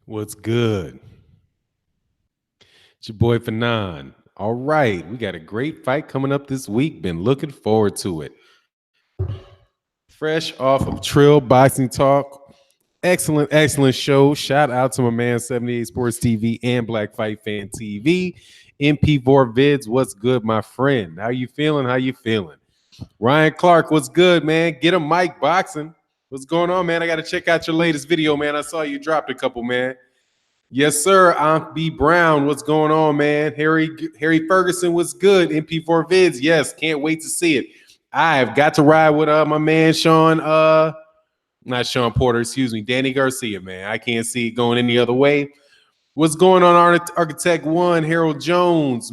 What's good? It's your boy Fanon. All right, we got a great fight coming up this week. Been looking forward to it. Fresh off of Trill Boxing Talk. Excellent show. Shout out to my man 78 Sports TV and Black Fight Fan TV. MP4 Vids, what's good, my friend? How you feeling? Ryan Clark, what's good, man? Get a mic boxing. What's going on, man? I got to check out your latest video, man. I saw you dropped a couple, man. Yes, sir. Aunt B. Brown, what's going on, man? Harry Ferguson, what's good? MP4 Vids, yes, can't wait to see it. I have got to ride with my man Shawn, not Shawn Porter, excuse me, Danny Garcia, man. I can't see it going any other way. What's going on, Architect One, Harold Jones,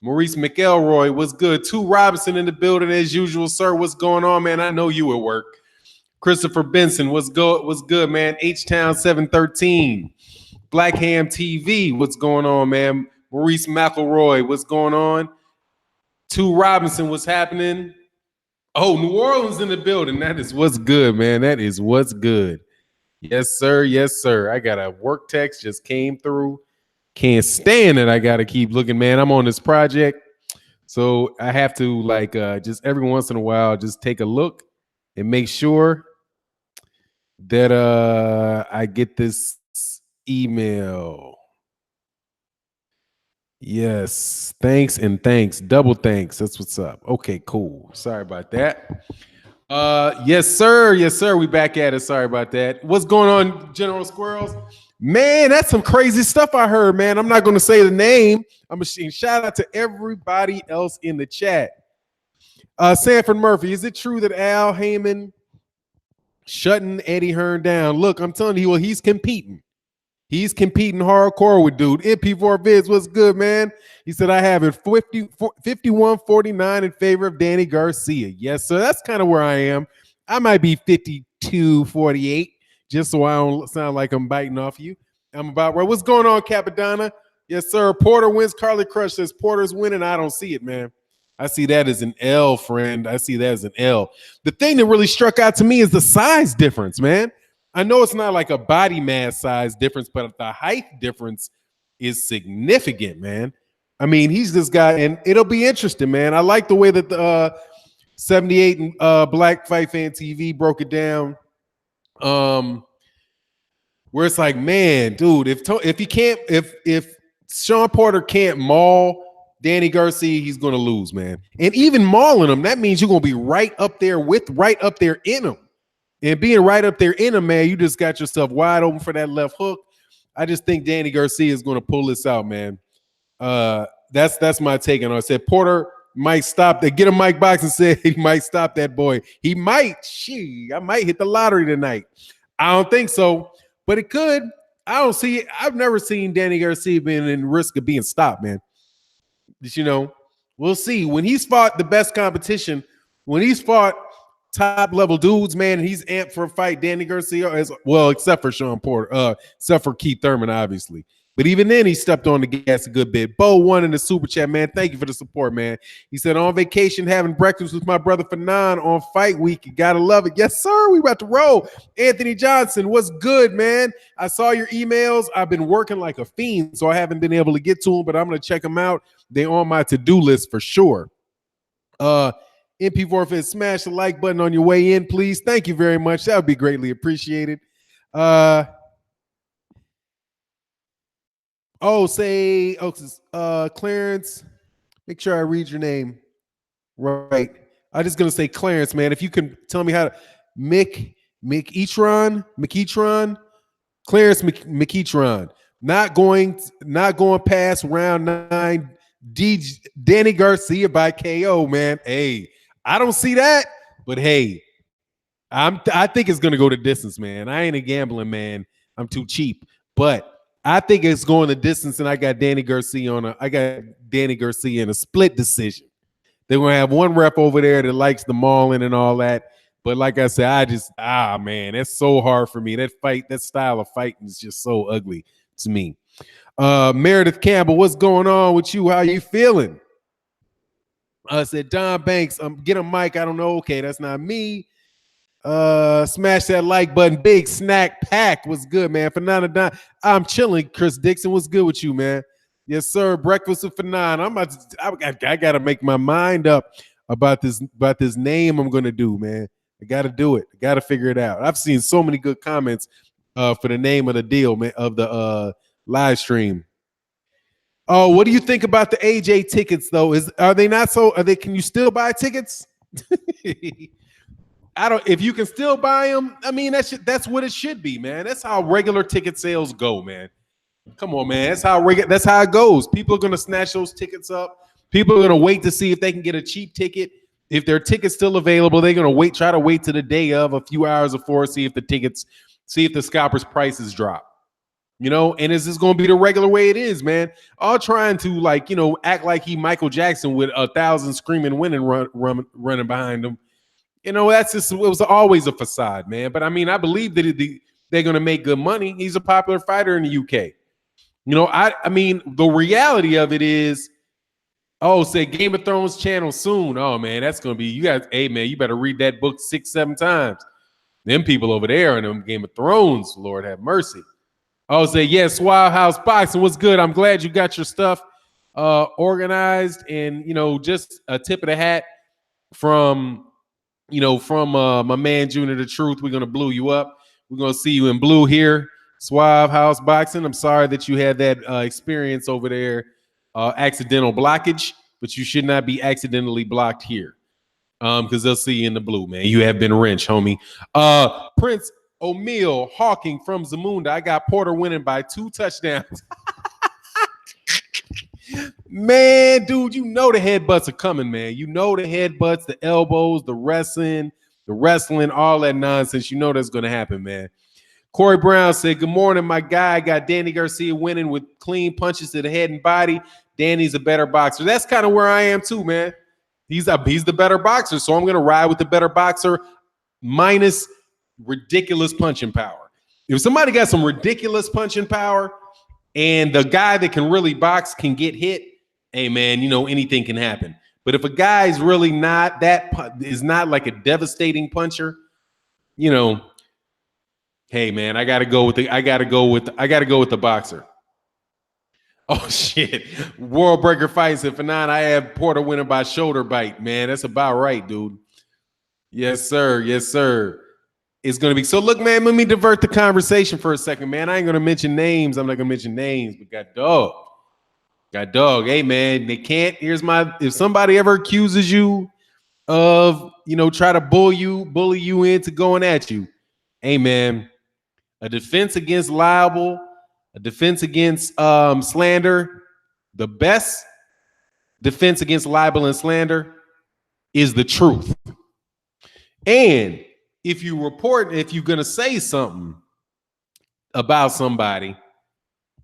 Maurice McElroy, what's good? Two Robinson in the building as usual, sir. What's going on, man? I know you at work. Christopher Benson, what's good, man? H-Town 713. Black Ham TV, what's going on, man? Maurice McElroy, what's going on? Two Robinson, what's happening? Oh, New Orleans in the building. That is what's good, man. That is what's good. Yes, sir. Yes, sir. I got a work text just came through. Can't stand it. I got to keep looking, man. I'm on this project. So I have to just every once in a while, just take a look and make sure that I get this email. Yes, thanks and thanks, double thanks. That's what's up. Okay, cool. Sorry about that. Yes, sir. We back at it. Sorry about that. What's going on, General Squirrels? Man, that's some crazy stuff I heard, man. I'm not going to say the name. I'm going to shout out to everybody else in the chat. Sanford Murphy, is it true that Al Heyman shutting Eddie Hearn down? Look, I'm telling you, he's competing. He's competing hardcore with dude. MP4 Vids, what's good, man? He said, I have it 51-49 in favor of Danny Garcia. Yes, sir. That's kind of where I am. I might be 52-48, just so I don't sound like I'm biting off you. I'm about right. What's going on, Capadonna? Yes, sir. Porter wins. Carly Crush says Porter's winning. I don't see it, man. I see that as an L, friend. I see that as an L. The thing that really struck out to me is the size difference, man. I know it's not like a body mass size difference, but the height difference is significant, man. I mean, he's this guy, and it'll be interesting, man. I like the way that the 78 and Black Fight Fan TV broke it down. Where it's like, man, dude, if Shawn Porter can't maul Danny Garcia, he's gonna lose, man. And even mauling him, that means you're gonna be right up there in him. And being right up there in him, man, you just got yourself wide open for that left hook. I just think Danny Garcia is going to pull this out, man. That's my take on it. I said Porter might stop that. Get a Mike Box and said he might stop that boy. He might. I might hit the lottery tonight. I don't think so, but it could. I don't see it. I've never seen Danny Garcia being in risk of being stopped, man. We'll see. When he's fought the best competition, when he's fought top level dudes, man, and he's amped for a fight. Danny Garcia, as well, except for Shawn Porter, except for Keith Thurman, obviously. But even then, he stepped on the gas a good bit. Bo won in the super chat, man. Thank you for the support, man. He said, on vacation, having breakfast with my brother Fanon on fight week. You gotta love it. Yes, sir. We about to roll. Anthony Johnson, what's good, man? I saw your emails. I've been working like a fiend, so I haven't been able to get to them, but I'm gonna check them out. They're on my to-do list for sure. MP4 Vids, smash the like button on your way in, please. Thank you very much. That would be greatly appreciated. Clarence, make sure I read your name right. I'm just gonna say Clarence, man. If you can tell me how to McEtron, Clarence McEtron. Not going past round 9. Danny Garcia by KO, man. Hey. I don't see that, but hey, I think it's gonna go the distance, man. I ain't a gambling man. I'm too cheap, but I think it's going the distance, and I got Danny Garcia in a split decision. They're gonna have one rep over there that likes the mauling and all that. But like I said, man, that's so hard for me. That style of fighting is just so ugly to me. Meredith Campbell, what's going on with you? How you feeling? I said, Don Banks, get a mic. I don't know. Okay, that's not me. Smash that like button. Big snack pack was good, man. For 9 I'm chilling. Chris Dixon, what's good with you, man? Yes, sir. Breakfast with Fanon. I gotta make my mind up about this name I'm gonna do, man. I gotta do it. I gotta figure it out. I've seen so many good comments for the name of the deal, man, of the live stream. Oh, what do you think about the AJ tickets though? Are they not so? Are they? Can you still buy tickets? I don't. If you can still buy them, I mean that's what it should be, man. That's how regular ticket sales go, man. Come on, man. That's how it goes. People are gonna snatch those tickets up. People are gonna wait to see if they can get a cheap ticket. If their ticket's still available, they're gonna try to wait to the day of, a few hours before, see if the scalpers prices drop. And is this going to be the regular way it is, man? All trying to act like he Michael Jackson with 1,000 screaming women running behind him. That's just, it was always a facade, man. But I mean, I believe that they're going to make good money. He's a popular fighter in the UK. I mean, the reality of it is, say Game of Thrones channel soon. Oh man, that's going to be, you guys, hey man, you better read that book 6-7 times. Them people over there in them Game of Thrones, Lord have mercy. I'll say, yes, Wild House Boxing. What's good? I'm glad you got your stuff organized, and just a tip of the hat from my man Junior the Truth. We're gonna blue you up. We're gonna see you in blue here, Suave House Boxing. I'm sorry that you had that experience over there, accidental blockage, but you should not be accidentally blocked here, because they'll see you in the blue, man. You have been wrenched, homie. Prince O'Meal Hawking from Zamunda. I got Porter winning by 2 touchdowns. Man, dude, the headbutts are coming, man. The headbutts, the elbows, the wrestling, all that nonsense. That's going to happen, man. Corey Brown said, good morning, my guy. I got Danny Garcia winning with clean punches to the head and body. Danny's a better boxer. That's kind of where I am too, man. He's the better boxer, so I'm going to ride with the better boxer minus ridiculous punching power. If somebody got some ridiculous punching power and the guy that can really box can get hit, hey man, anything can happen. But if a guy's really not like a devastating puncher, hey man, I gotta go with the boxer. Oh shit. World Breaker Fights at Fanon. I have Porter winning by shoulder bite, man. That's about right, dude. Yes, sir. Yes, sir. It's going to be. So, look, man, let me divert the conversation for a second, man. I ain't going to mention names. I'm not going to mention names, but got dog. Hey, man, they can't. If somebody ever accuses you of, try to bully you into going at you, hey, man, a defense against libel, a defense against slander, the best defense against libel and slander is the truth. And if you're going to say something about somebody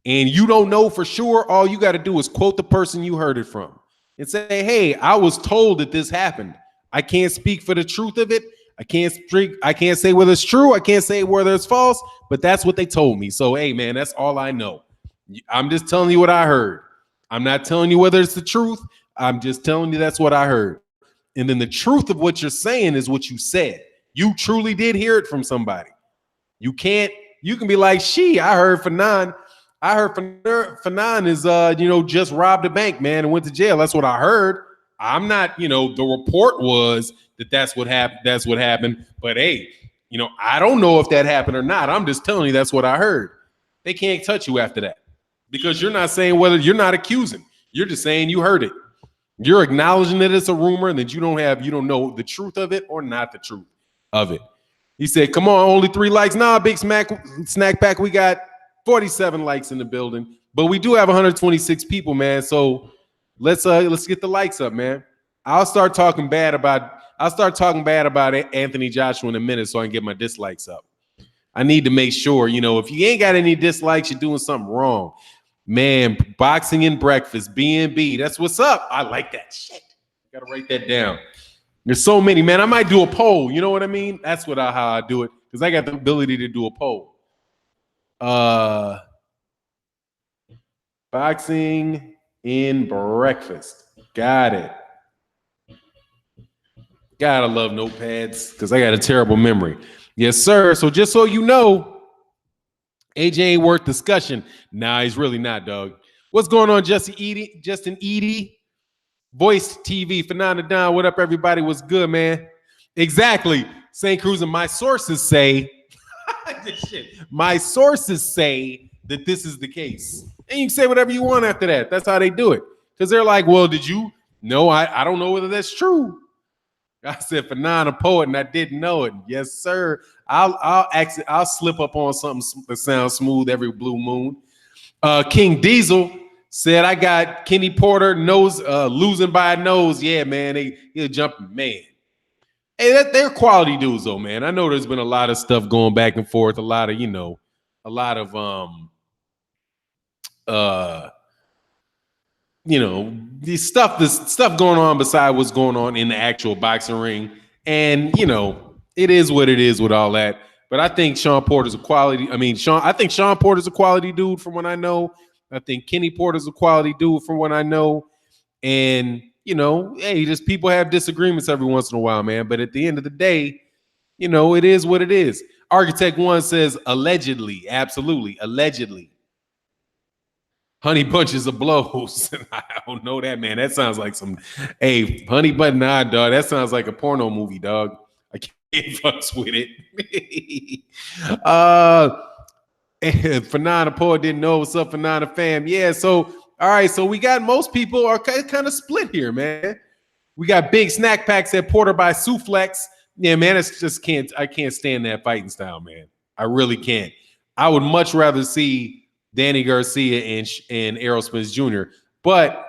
and you don't know for sure, all you got to do is quote the person you heard it from and say, hey, I was told that this happened. I can't speak for the truth of it. I can't say whether it's true. I can't say whether it's false, but that's what they told me. So, hey, man, that's all I know. I'm just telling you what I heard. I'm not telling you whether it's the truth. I'm just telling you that's what I heard. And then the truth of what you're saying is what you said. You truly did hear it from somebody. You can be like, I heard Fanon. I heard Fanon is, just robbed a bank, man, and went to jail. That's what I heard. I'm not, the report was that's what happened. That's what happened. But hey, I don't know if that happened or not. I'm just telling you that's what I heard. They can't touch you after that because you're not saying you're not accusing. You're just saying you heard it. You're acknowledging that it's a rumor and that you don't know the truth of it or not the truth of it. He said, come on, only 3 likes. Nah, big snack pack. We got 47 likes in the building, but we do have 126 people, man. So let's get the likes up, man. I'll start talking bad about Anthony Joshua in a minute so I can get my dislikes up. I need to make sure, if you ain't got any dislikes, you're doing something wrong. Man, boxing and breakfast, B&B. That's what's up. I like that shit. Got to write that down. There's so many, man. I might do a poll. You know what I mean? That's how I do it because I got the ability to do a poll. Boxing in breakfast. Got it. Gotta love notepads because I got a terrible memory. Yes, sir. So just so you know, AJ ain't worth discussion. Nah, he's really not, dog. What's going on, Justin Edie? Voice TV, Phenomena Don. What up, everybody? What's good, man? Exactly. St. Cruz and my sources say, my sources say that this is the case. And you can say whatever you want after that. That's how they do it. Because they're like, well, did you? No, I don't know whether that's true. I said Phenomena Poet, and I didn't know it. Yes, sir. I'll slip up on something that sounds smooth every blue moon. King Diesel said, I got Kenny Porter losing by a nose. Yeah, man, he'll jump, man. Hey, they're quality dudes, though, man. I know there's been a lot of stuff going back and forth, a lot of this stuff going on beside what's going on in the actual boxing ring. And, it is what it is with all that. But I think Shawn Porter's a quality. I think Shawn Porter's a quality dude from what I know. I think Kenny Porter's a quality dude from what I know. And, hey, just people have disagreements every once in a while, man. But at the end of the day, it is what it is. Architect One says allegedly, absolutely, allegedly. Honey Bunches of Blows. I don't know that, man. That sounds like Honey Bun, nah, dog. That sounds like a porno movie, dog. I can't fucks with it. Phenomena Poet didn't know what's up, Phenomena fam. Yeah, so all right, so we got most people are kind of split here, man. We got big snack packs at Porter by Suplex. Yeah, man, I can't stand that fighting style, man. I really can't. I would much rather see Danny Garcia and Errol Spence Jr. But,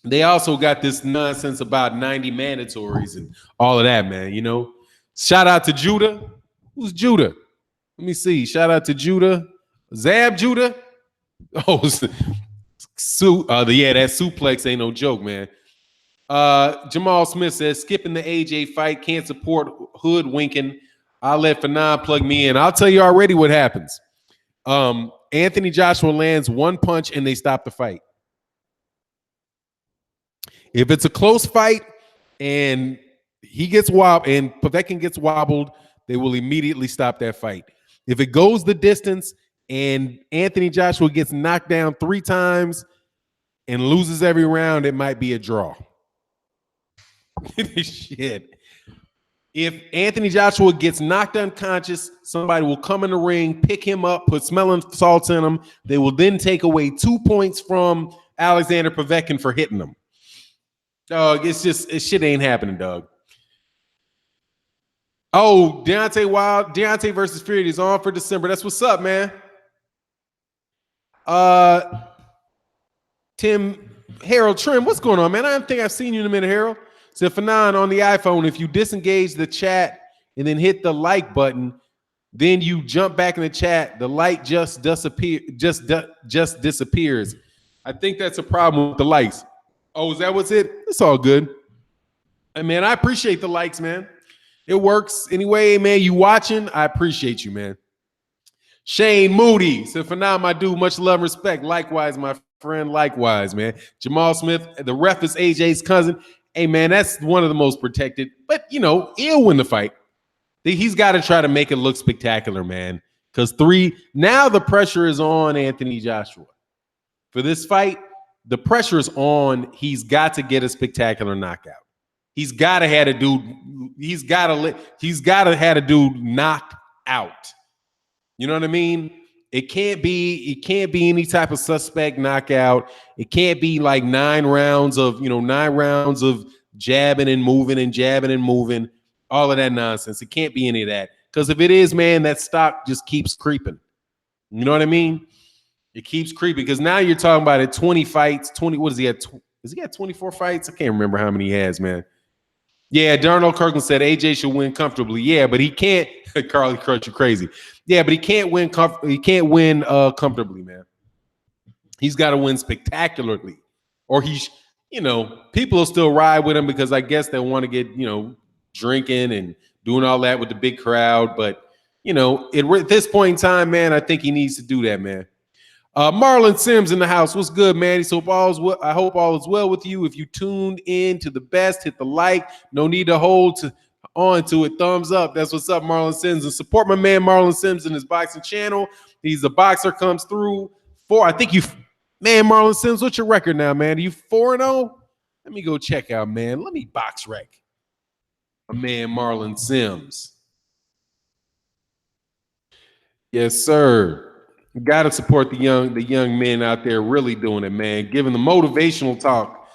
they also got this nonsense about 90 mandatories and all of that, man, Shout out to Judah. Who's Judah? Let me see. Shout out to Judah. Zab Judah? Oh, that suplex ain't no joke, man. Jamal Smith says, skipping the AJ fight, can't support hoodwinking. I'll let Fanon plug me in. I'll tell you already what happens. Anthony Joshua lands one punch and they stop the fight. If it's a close fight and he gets wobbled and Povetkin gets wobbled, they will immediately stop that fight. If it goes the distance and Anthony Joshua gets knocked down 3 times and loses every round, it might be a draw. Shit. If Anthony Joshua gets knocked unconscious, somebody will come in the ring, pick him up, put smelling salts in him. They will then take away 2 points from Alexander Povetkin for hitting him. Dog, shit ain't happening, dog. Oh, Deontay versus Fury is on for December. That's what's up, man. Tim Harold Trim, what's going on, man? I don't think I've seen you in a minute, Harold. So Fanon on the iPhone, if you disengage the chat and then hit the like button, then you jump back in the chat. The light just disappears. I think that's a problem with the likes. Oh, is that what's it? It's all good. Hey, man, I appreciate the likes, man. It works. Anyway, man, you watching? I appreciate you, man. Shane Moody said, Fanon, my dude, much love and respect. Likewise, my friend, likewise, man. Jamal Smith, the ref is AJ's cousin. Hey, man, that's one of the most protected. But, he'll win the fight. He's got to try to make it look spectacular, man. Because now the pressure is on Anthony Joshua. For this fight, the pressure is on. He's got to get a spectacular knockout. He's got to have a dude. He's got to have a dude knocked out. You know what I mean? It can't be any type of suspect knockout. It can't be like 9 rounds of jabbing and moving, all of that nonsense. It can't be any of that. Because if it is, man, that stock just keeps creeping. You know what I mean? It keeps creeping because now you're talking about it 20 fights, 20. What is he at? Is he at 24 fights? I can't remember how many he has, man. Yeah, Darnell Kirkland said AJ should win comfortably. Yeah, but he can't. Carly Crutch, you crazy. Yeah, but he can't win. He can't win comfortably, man. He's got to win spectacularly, or people will still ride with him because I guess they want to get drinking and doing all that with the big crowd. But at this point in time, man, I think he needs to do that, man. Marlon Sims in the house. What's good, man? So I hope all is well with you. If you tuned in to the best, hit the like. No need to hold on to it. Thumbs up. That's what's up, Marlon Sims. And support my man Marlon Sims in his boxing channel. He's a boxer, comes through I think man, Marlon Sims, what's your record now, man? Are you 4-0? Let me go check out, man. Let me box rec. My man Marlon Sims. Yes, sir. Got to support the young men out there really doing it, man. Giving the motivational talk.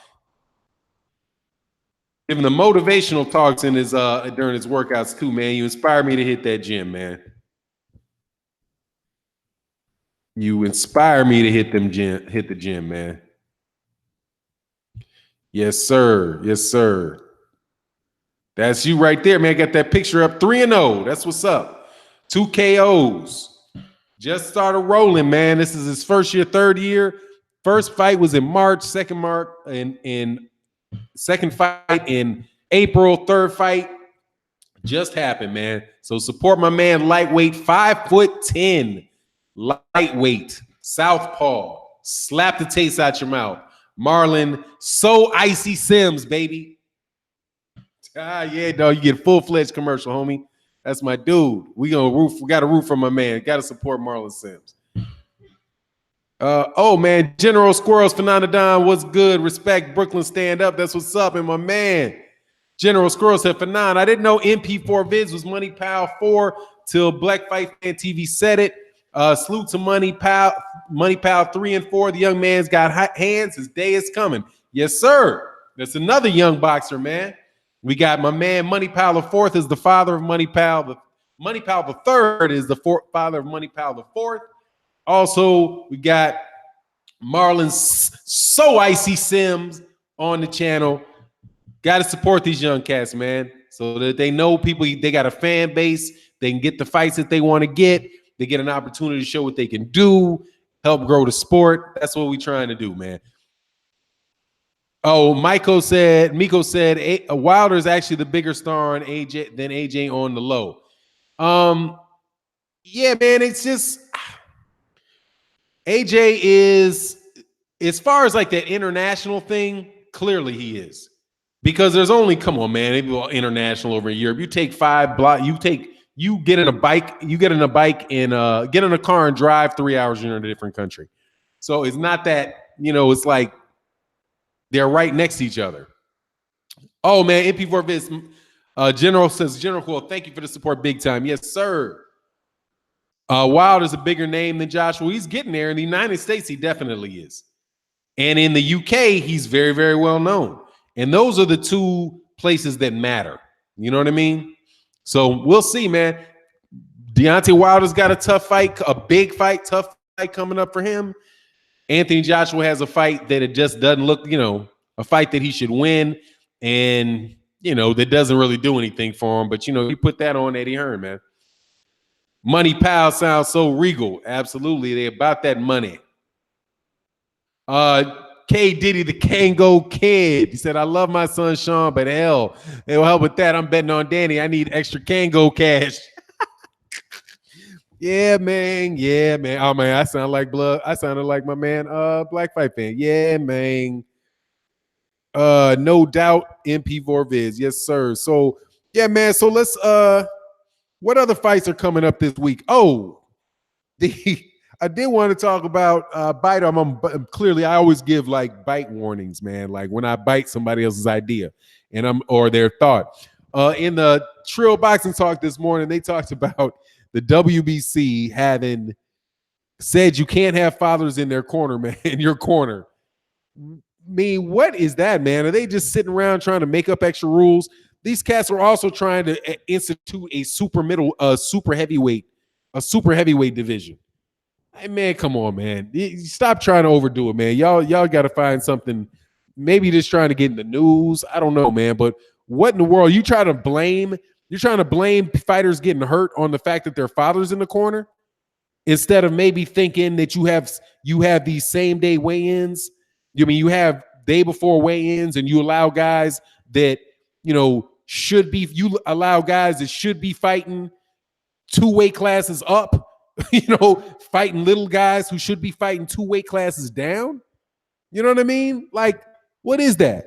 Giving the motivational talks in his during his workouts too, man. You inspire me to hit that gym, man. You inspire me to hit the gym, man. Yes, sir. Yes, sir. That's you right there, man. Got that picture up. 3-0. That's what's up. 2 KOs. Just started rolling, man. This is his first year, third year. First fight was in March. Second fight in April. Third fight just happened, man. So support my man, lightweight, 5'10", lightweight, southpaw. Slap the taste out your mouth. Marlon, so icy Sims, baby. Yeah, dog. You get full-fledged commercial, homie. That's my dude. We got to root for my man. Got to support Marlon Sims. Oh man, General Squirrels, Fernandadon, what's good? Respect, Brooklyn, stand up. That's what's up. And my man, General Squirrels said, Fernand, I didn't know MP4 Vids was Money Pal 4 till Black Fight Fan TV said it. Salute to Money Pal 3 and 4. The young man's got hands. His day is coming. Yes, sir. That's another young boxer, man. We got my man Money Pal the Fourth is the father of Money Pal. Money Pal the Third is the father of Money Pal the Fourth. Also, we got Marlon's So Icy Sims on the channel. Got to support these young cats, man, so that they know they got a fan base. They can get the fights that they want to get. They get an opportunity to show what they can do, help grow the sport. That's what we're trying to do, man. Oh, Miko said Wilder's actually the bigger star on AJ than AJ on the low. Yeah, man, it's just AJ is, as far as like that international thing, clearly he is. Because there's only, come on, man, maybe international over in Europe. You take 5 blocks, you get in a bike and get in a car and drive 3 hours, you're in a different country. So it's not that, it's like they're right next to each other. Oh, man, MP4 Viz. General says, General Cool, thank you for the support big time. Yes, sir. Wilder's a bigger name than Joshua. He's getting there. In the United States, he definitely is. And in the UK, he's very, very well known. And those are the two places that matter. You know what I mean? So we'll see, man. Deontay Wilder's got a tough fight, a big fight, tough fight coming up for him. Anthony Joshua has a fight that it just doesn't look, a fight that he should win. And, that doesn't really do anything for him. But, you put that on Eddie Hearn, man. Money Pal sounds so regal. Absolutely. They about that money. K. Diddy, the Kango Kid. He said, I love my son, Shawn, but hell, it will help with that. I'm betting on Danny. I need extra Kango cash. Yeah, man. Yeah, man. Oh, man, I sound like blood. I sounded like my man, Black Fight Fan. Yeah, man. No doubt, MP4 Viz. Yes, sir. So, yeah, man. So let's, what other fights are coming up this week? Oh, I did want to talk about bite. Clearly, I always give like bite warnings, man. Like when I bite somebody else's idea or their thought. In the Trill Boxing Talk this morning, they talked about the WBC having said you can't have fathers in their corner, man, in your corner. What is that, man? Are they just sitting around trying to make up extra rules? These cats are also trying to institute a super heavyweight division. Hey, man, come on, man. Stop trying to overdo it, man. Y'all got to find something. Maybe just trying to get in the news. I don't know, man. But what in the world? You're trying to blame fighters getting hurt on the fact that their father's in the corner instead of maybe thinking that you have these same day weigh-ins. You have day before weigh-ins and you allow guys that, should be fighting 2 weight classes up fighting little guys who should be fighting 2 weight classes down. You know what I mean? Like, what is that?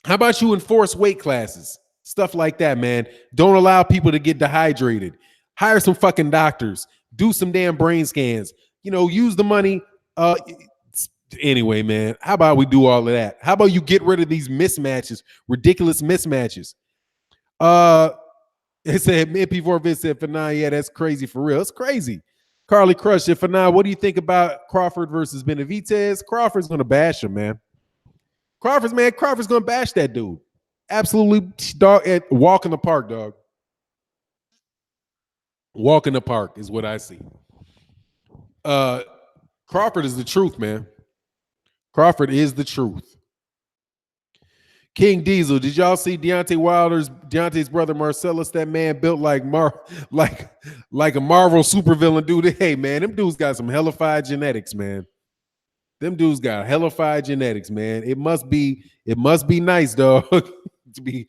How about you enforce weight classes? Stuff like that, man. Don't allow people to get dehydrated. Hire some fucking doctors. Do some damn brain scans. Use the money. Anyway, man, how about we do all of that? How about you get rid of these mismatches, ridiculous mismatches? It said MP4 Vid said Fanon, yeah, that's crazy for real. It's crazy. Carly Crush said, Fanon, what do you think about Crawford versus Benavidez? Crawford's gonna bash him, man. Crawford's gonna bash that dude. Absolutely, dog. Walk in the park, dog. Walk in the park is what I see. Crawford is the truth, man. Crawford is the truth. King Diesel, did y'all see Deontay's brother Marcellus? That man built like a Marvel supervillain dude. Hey, man, them dudes got some hellified genetics, man. Them dudes got hellified genetics, man. It must be nice, dog, to be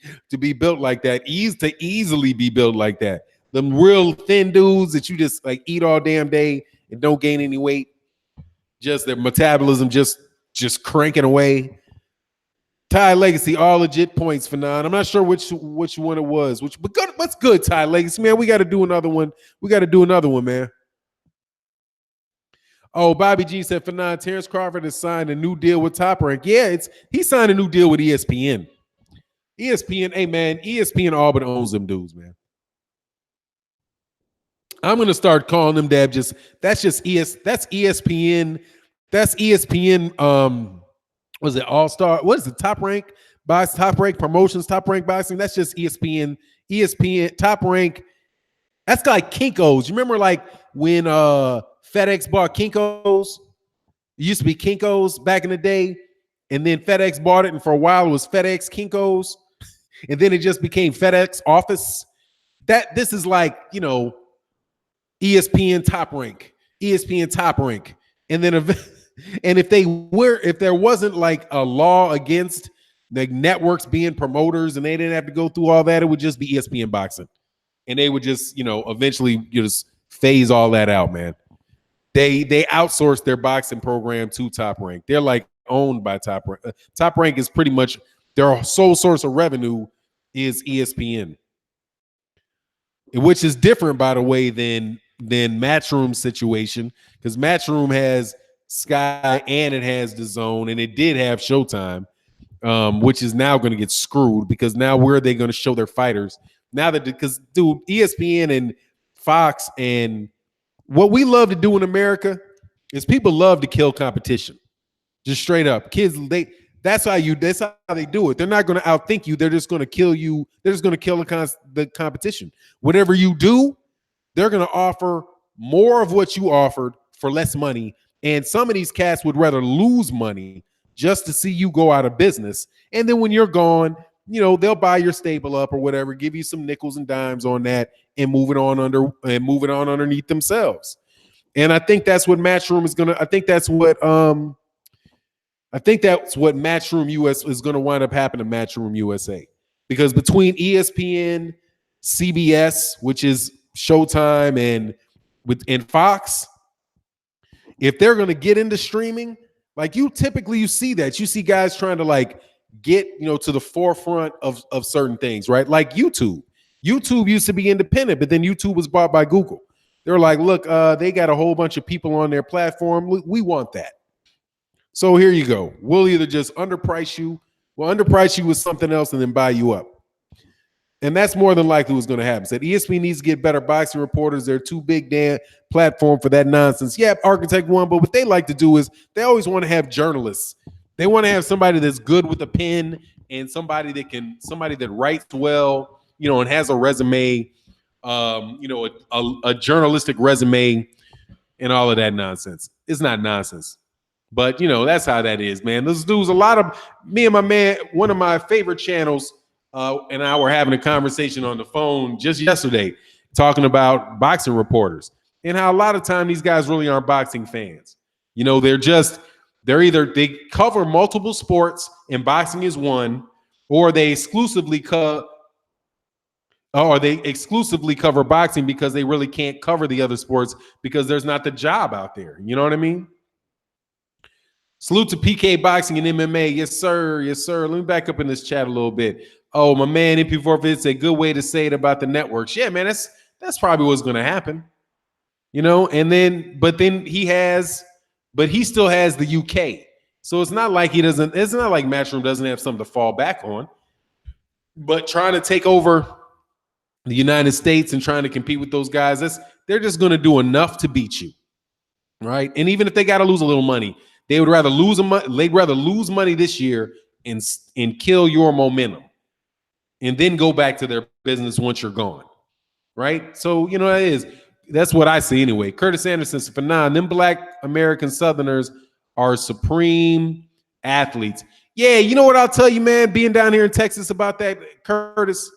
built like that. To easily be built like that. Them real thin dudes that you just like eat all damn day and don't gain any weight. Just their metabolism just cranking away. Ty Legacy, all legit points for none. I'm not sure which one it was. But good, what's good, Ty Legacy, man? We got to do another one. Man. Oh, Bobby G said for nine. Terrence Crawford has signed a new deal with Top Rank. Yeah, he signed a new deal with ESPN. ESPN, hey man, ESPN all but owns them dudes, man. I'm gonna start calling them Dab. That's ESPN. That's ESPN. Was it All Star? What is it? Top Rank Box, Top Rank Promotions, Top Rank Boxing. That's just ESPN. ESPN Top Rank. That's like Kinko's. You remember like when FedEx bought Kinko's? It used to be Kinko's back in the day, and then FedEx bought it, and for a while it was FedEx Kinko's, and then it just became FedEx Office. This is like ESPN Top Rank, and then and if there wasn't like a law against the networks being promoters and they didn't have to go through all that, it would just be ESPN Boxing, and they would just eventually just phase all that out, man. They outsourced their boxing program to Top Rank. They're like owned by Top Rank. Top Rank is pretty much their sole source of revenue is ESPN, which is different, by the way, than Matchroom's situation, because Matchroom has Sky and it has DAZN, and it did have Showtime, which is now going to get screwed, because now where are they going to show their fighters? Now that, because dude, ESPN and Fox, and what we love to do in America is people love to kill competition. Just straight up. Kids, that's how they do it. They're not going to outthink you. They're just going to kill you. They're just going to kill the competition. Whatever you do, they're going to offer more of what you offered for less money. And some of these cats would rather lose money just to see you go out of business. And then when you're gone, they'll buy your stable up or whatever, give you some nickels and dimes on that, and move it on underneath themselves. And I think that's what Matchroom is gonna. I think that's what Matchroom US is gonna wind up happening to Matchroom USA, because between ESPN, CBS, which is Showtime, and Fox, if they're gonna get into streaming, like you see that. You see guys trying to like get to the forefront of certain things, right? Like YouTube. YouTube used to be independent, but then YouTube was bought by Google. They're like, look, they got a whole bunch of people on their platform. We want that. So here you go. We'll either just underprice you with something else and then buy you up. And that's more than likely what's going to happen. Said ESPN needs to get better boxing reporters. They're too big damn platform for that nonsense. Yeah, Architect won, but what they like to do is they always want to have journalists. They want to have somebody that's good with a pen, and somebody that writes well, and has a resume, a journalistic resume, and all of that nonsense. It's not nonsense, but that's how that is, man. This dude's me and my man, one of my favorite channels, and I were having a conversation on the phone just yesterday, talking about boxing reporters and how a lot of time these guys really aren't boxing fans. They cover multiple sports and boxing is one, or they exclusively or they exclusively cover boxing because they really can't cover the other sports because there's not the job out there. You know what I mean? Salute to PK Boxing and MMA. Yes, sir. Yes, sir. Let me back up in this chat a little bit. Oh, my man, MP4 Fit's a good way to say it about the networks. Yeah, man, that's probably what's going to happen. You know, and then, but he still has the UK. So it's not like it's not like Matchroom doesn't have something to fall back on. But trying to take over the United States and trying to compete with those guys, they're just going to do enough to beat you. Right. And even if they got to lose a little money, they would rather lose money this year and kill your momentum and then go back to their business once you're gone. Right. So, you know, that's what I see anyway. Curtis Anderson, Fanon, them Black American Southerners are supreme athletes. Yeah. You know what I'll tell you, man, being down here in Texas about that, Curtis,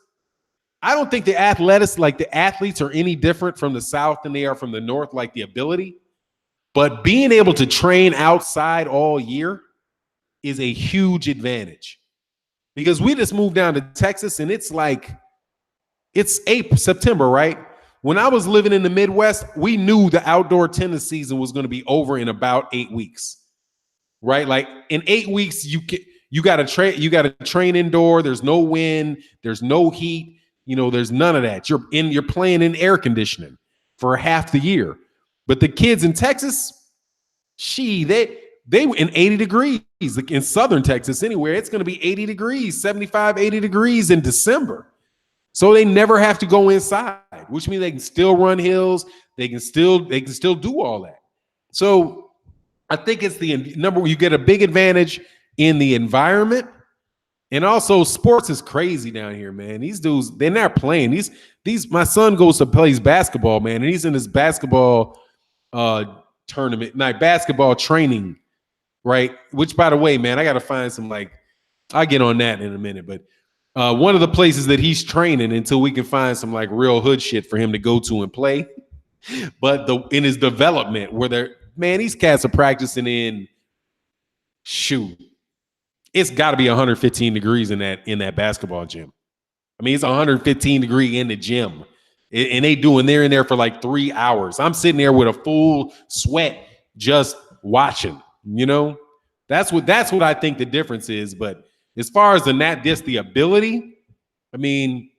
I don't think the athletes are any different from the South than they are from the North, like the ability. But being able to train outside all year is a huge advantage because we just moved down to Texas and it's September, right? When I was living in the Midwest, we knew the outdoor tennis season was going to be over in about 8 weeks, right? Like in 8 weeks, you got to train indoor. There's no wind, there's no heat, you know, there's none of that. You're playing in air conditioning for half the year. But the kids in Texas, they were in 80 degrees. Like in southern Texas anywhere, it's going to be 80 degrees, 75, 80 degrees in December. So they never have to go inside, which means they can still run hills. They can still do all that. So I think it's the number you get a big advantage in the environment. And also sports is crazy down here, man. These dudes, they're not playing. My son goes to plays basketball, man, and he's in this basketball tournament, basketball training, right? Which, by the way, man, I got to find some I'll get on that in a minute. But one of the places that he's training until we can find some real hood shit for him to go to and play. But in his development, these cats are practicing in it's got to be 115 degrees in that basketball gym. I mean, it's 115 degree in the gym. And they're in there for 3 hours. I'm sitting there with a full sweat just watching, you know? That's what I think the difference is. But as far as the ability, I mean,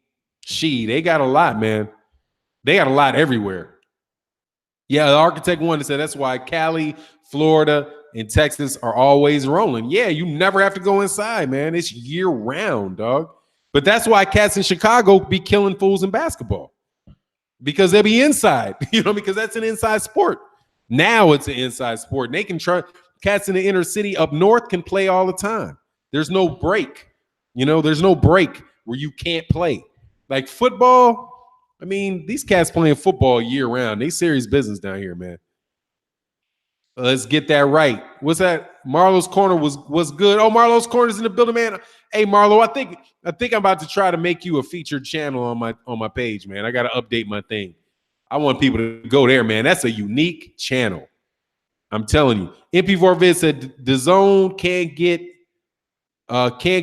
they got a lot, man. They got a lot everywhere. Yeah, the architect wanted to say that's why Cali, Florida, and Texas are always rolling. Yeah, you never have to go inside, man. It's year round, dog. But that's why cats in Chicago be killing fools in basketball. Because they'll be inside, because that's an inside sport. Now it's an inside sport. And they can try. Cats in the inner city up north can play all the time. There's no break. There's no break where you can't play. Like football, I mean, these cats playing football year round. They serious business down here, man. Let's get that right. What's that? Marlo's Corner was good. Oh, Marlo's Corner's in the building, man. Hey, Marlo, I think I'm about to try to make you a featured channel on my page, man. I got to update my thing. I want people to go there, man. That's a unique channel. I'm telling you. MP4 Vid said the zone can't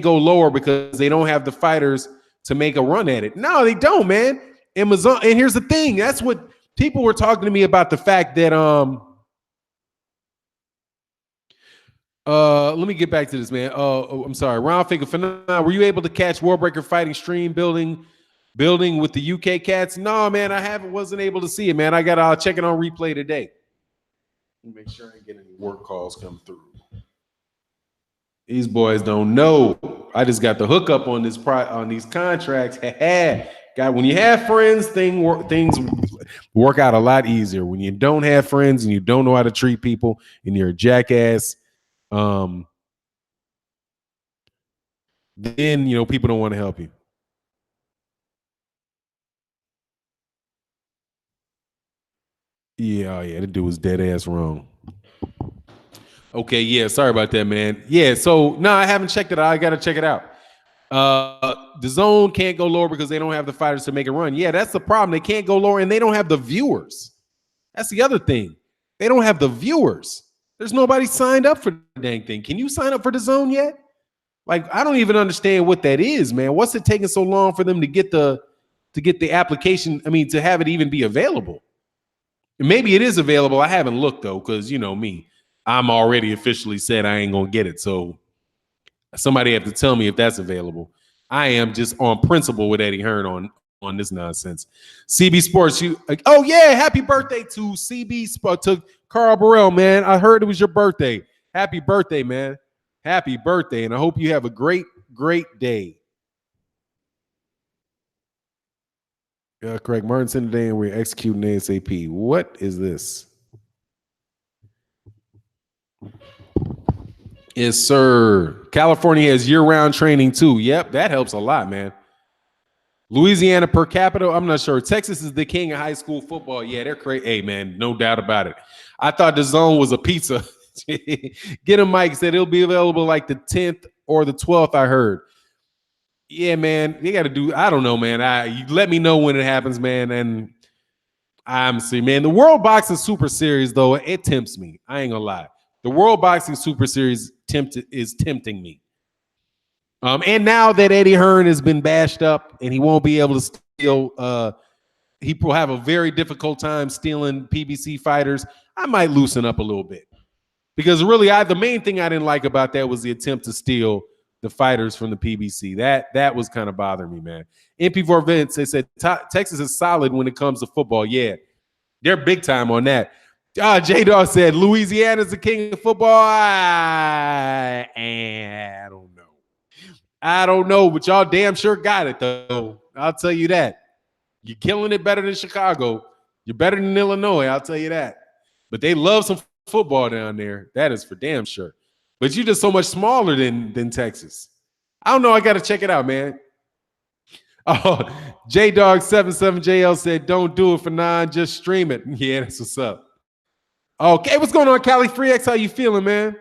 go lower because they don't have the fighters to make a run at it. No, they don't, man. And here's the thing. That's what people were talking to me about, the fact that let me get back to this, man. I'm sorry. Round figure phenomenon. Were you able to catch Warbreaker Fighting stream building with the UK cats? No, man, wasn't able to see it, man. I'll check it on replay today. Let me make sure I ain't getting any work calls come through. These boys don't know. I just got the hookup on these contracts. God, when you have friends, things work out a lot easier. When you don't have friends and you don't know how to treat people and you're a jackass, then people don't want to help you. Yeah, the dude was dead ass wrong. Okay, yeah, sorry about that, man. Yeah, so no, I haven't checked it out. I gotta check it out. The zone can't go lower because they don't have the fighters to make a run. Yeah, that's the problem. They can't go lower and they don't have the viewers. That's the other thing. They don't have the viewers. There's nobody signed up for the dang thing. Can you sign up for the zone yet? I don't even understand what that is, man. What's it taking so long for them to get the to get the application. I mean, to have it even be available. Maybe it is available. I haven't looked though, because you know me, I'm already officially said I ain't gonna get it. So somebody have to tell me if that's available. I am just on principle with Eddie Hearn on this nonsense. CB Sports, oh yeah, happy birthday to CB Sports, to Carl Burrell, man. I heard it was your birthday. Happy birthday, man. Happy birthday, and I hope you have a great day. Correct. Martin sent today, and we're executing ASAP. What is this? Yes, sir. California has year-round training too. Yep, that helps a lot, man. Louisiana per capita, I'm not sure. Texas is the king of high school football. Yeah, they're crazy. Hey, man, no doubt about it. I thought the zone was a pizza. Get him, Mike said it'll be available like the 10th or the 12th, I heard. Yeah, man, you got to do, I don't know, man. You let me know when it happens, man. And I'm see, man, the World Boxing Super Series, though, it tempts me. I ain't gonna lie. The World Boxing Super Series is tempting me. And now that Eddie Hearn has been bashed up and he won't be able to steal, he will have a very difficult time stealing PBC fighters. I might loosen up a little bit, because really, the main thing I didn't like about that was the attempt to steal the fighters from the PBC. That was kind of bothering me, man. MP4 Vince, they said Texas is solid when it comes to football. Yeah, they're big time on that. J-Dog said Louisiana's the king of football. I don't know. I don't know, but y'all damn sure got it, though. I'll tell you that. You're killing it better than Chicago. You're better than Illinois, I'll tell you that. But they love some football down there. That is for damn sure. But you're just so much smaller than Texas. I don't know. I got to check it out, man. Oh, J-Dog77JL said, don't do it for nine, just stream it. Yeah, that's what's up. Okay, what's going on, Cali Free X? How you feeling, man?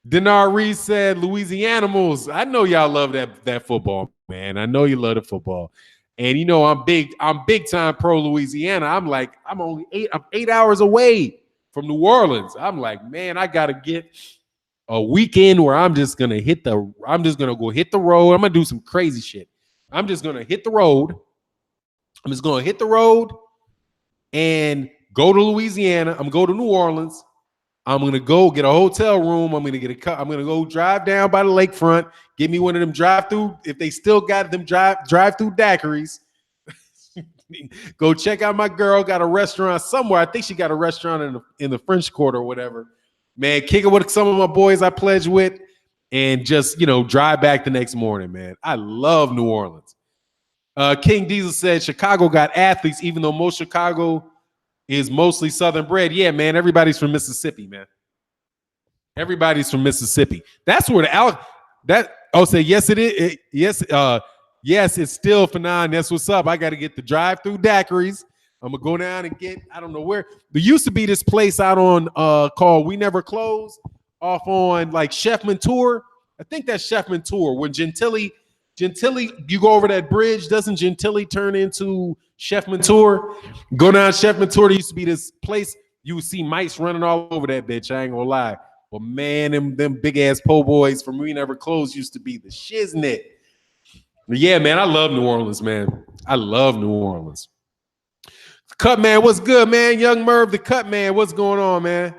Denar Reed said, Louisianimals. I know y'all love that football, man. I know you love the football. And you know, I'm big time pro Louisiana. I'm 8 hours away from New Orleans. I'm like, man, I gotta get a weekend where I'm just gonna go hit the road. I'm gonna do some crazy shit. I'm just gonna hit the road. I'm just gonna hit the road and go to Louisiana. I'm gonna go to New Orleans. I'm gonna go get a hotel room. I'm gonna go drive down by the lakefront. Get me one of them drive-through. If they still got them drive-through daiquiris. Go check out my girl. Got a restaurant somewhere. I think she got a restaurant in the French Quarter or whatever. Man, kick it with some of my boys I pledged with, and just drive back the next morning. Man, I love New Orleans. King Diesel said Chicago got athletes, even though most Chicago is mostly Southern bred. Yeah, man. Everybody's from Mississippi, man. Everybody's from Mississippi. That's where say yes, it is. Yes, it's still for nine. That's what's up. I got to get the drive-through daiquiris. I'm gonna go down and get, I don't know where. There used to be this place out on called We Never Close, off on like Chefman Tour. I think that's Chefman Tour. When Gentilly, you go over that bridge, doesn't Gentilly turn into Chefman Tour? Go down Chefman Tour. There used to be this place. You would see mice running all over that bitch. I ain't gonna lie. But man, them big ass po' boys from We Never Close used to be the shiznit. But yeah, man, I love New Orleans, man. I love New Orleans. Cut man, what's good, man? Young Merv, the Cut man, what's going on, man?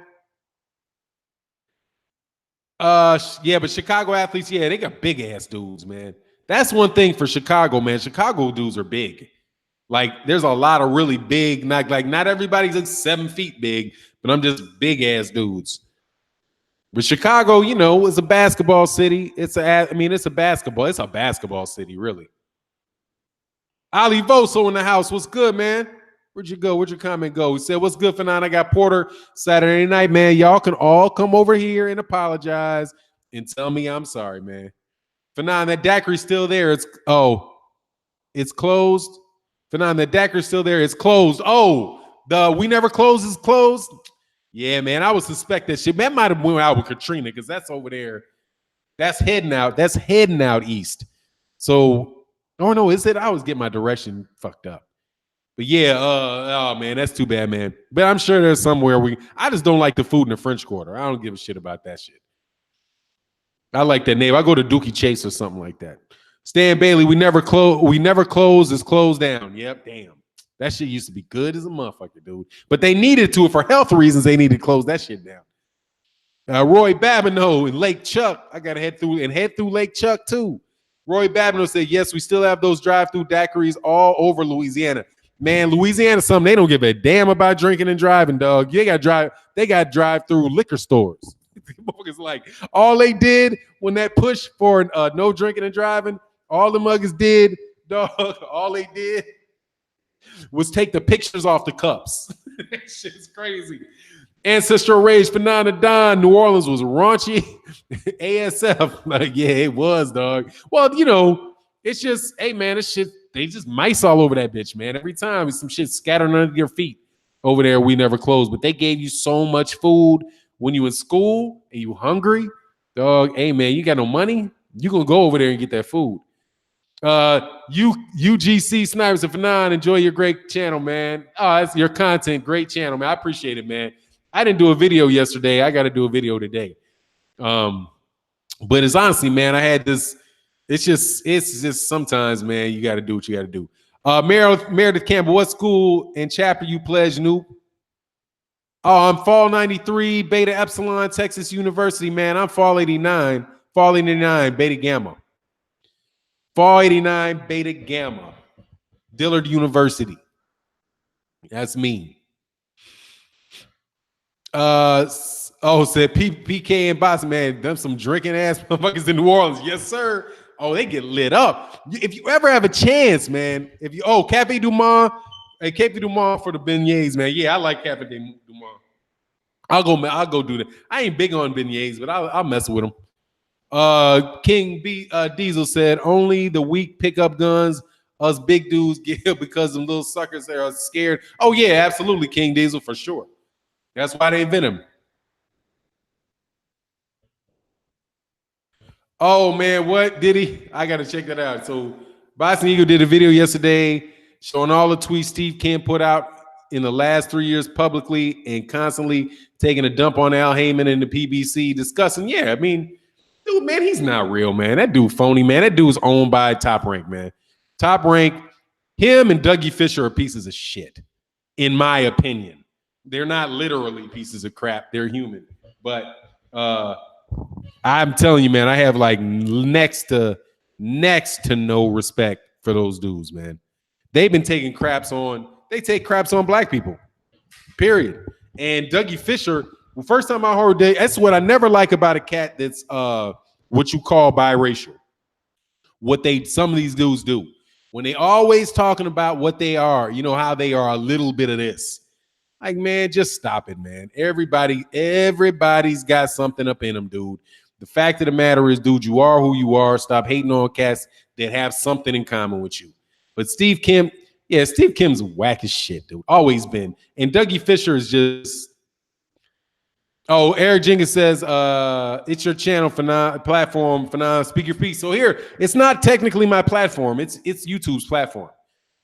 Yeah, but Chicago athletes, yeah, they got big ass dudes, man. That's one thing for Chicago, man. Chicago dudes are big. Like, there's a lot of really big, not everybody's like 7 feet big, but I'm just big ass dudes. But Chicago, is a basketball city. It's a basketball city, really. Ali Voso in the house. What's good, man? Where'd you go? Where'd your comment go? He said, what's good for now? I got Porter Saturday night, man. Y'all can all come over here and apologize and tell me I'm sorry, man. For now, that daiquiri's still there. It's closed. For now, that daiquiri's still there. It's closed. Oh, the We Never Close is closed. Yeah, man, I would suspect that shit. That might have went out with Katrina, because that's over there. That's heading out. That's heading out east. So, oh no, is it? I always get my direction fucked up. But yeah, oh man, that's too bad, man. But I'm sure there's somewhere I just don't like the food in the French Quarter. I don't give a shit about that shit. I like that name. I go to Dookie Chase or something like that. Stan Bailey, we never close. It's closed down. Yep, damn. That shit used to be good as a motherfucker, dude. But they needed to, for health reasons, they needed to close that shit down. Roy Babineau in Lake Chuck. I gotta head through Lake Chuck too. Roy Babineau said, yes, we still have those drive-through daiquiris all over Louisiana. Man, Louisiana, something they don't give a damn about drinking and driving, dog. They got drive-through liquor stores. It's like all they did when that push for no drinking and driving, all the muggers did, dog, all they did was take the pictures off the cups. That shit's crazy. Ancestral Rage, Fanana Don, New Orleans was raunchy. ASF, like, yeah, it was, dog. Well, you know, it's just, hey, man, it's shit. They just mice all over that bitch, man. Every time it's some shit scattered under your feet over there. We never closed, but they gave you so much food when you in school and you hungry, dog. Hey, man, you got no money? You gonna go over there and get that food. UGC Snipers and Fanon, enjoy your great channel, man. Oh, it's your content, great channel, man. I appreciate it, man. I didn't do a video yesterday. I got to do a video today. But it's honestly, man, I had this. It's just sometimes, man, you got to do what you got to do. Meredith Campbell, what school and chapter you pledge, Noop? Oh, I'm Fall 93, Beta Epsilon, Texas University, man. I'm Fall 89, Beta Gamma. Fall 89, Beta Gamma. Dillard University. That's me. Said PK and Boss, man, them some drinking ass motherfuckers in New Orleans. Yes, sir. Oh, they get lit up. If you ever have a chance, man, Cafe Du Monde, hey, Cafe Du Monde for the beignets, man. Yeah, I like Cafe Du Monde. I'll go do that. I ain't big on beignets, but I'll mess with them. King Diesel said, only the weak pickup guns us big dudes get because them little suckers are scared. Oh, yeah, absolutely, King Diesel, for sure. That's why they invent him. Oh, man, what did he? I got to check that out. So Boston Eagle did a video yesterday showing all the tweets Steve Kim put out in the last 3 years publicly and constantly taking a dump on Al Heyman and the PBC discussing, yeah, I mean, dude, man, he's not real, man. That dude phony, man. That dude's owned by Top Rank, man. Top Rank, him and Dougie Fisher are pieces of shit, in my opinion. They're not literally pieces of crap. They're human. But I'm telling you, man, I have like next to no respect for those dudes, man. They've been taking craps on. They take craps on black people, period. And Dougie Fisher, the first time I heard that, that's what I never like about a cat that's what you call biracial. Some of these dudes do. When they always talking about what they are, you know, how they are a little bit of this. Like, man, just stop it, man. Everybody's got something up in them, dude. The fact of the matter is, dude, you are who you are. Stop hating on cats that have something in common with you. But Steve Kim's whack as shit, dude. Always been. And Dougie Fisher is just. Oh, Eric Jenkins says, it's your channel platform for speak your piece. So here, it's not technically my platform. It's YouTube's platform.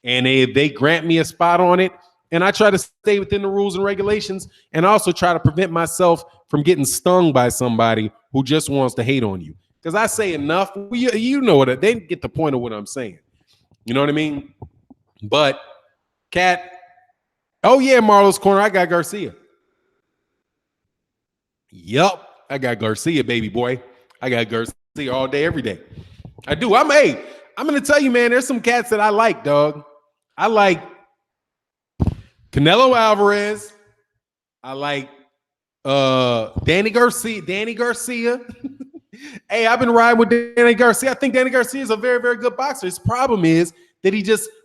And they grant me a spot on it. And I try to stay within the rules and regulations and also try to prevent myself from getting stung by somebody who just wants to hate on you. Because I say enough, you know what, they get the point of what I'm saying. You know what I mean? But, Cat, oh yeah, Marlo's Corner, I got Garcia. Yup, I got Garcia, baby boy. I got Garcia all day, every day. I do. I'm going to tell you, man, there's some cats that I like, dog. I like Canelo Alvarez. I like Danny Garcia. Hey, I've been riding with Danny Garcia. I think Danny Garcia is a very, very good boxer. His problem is that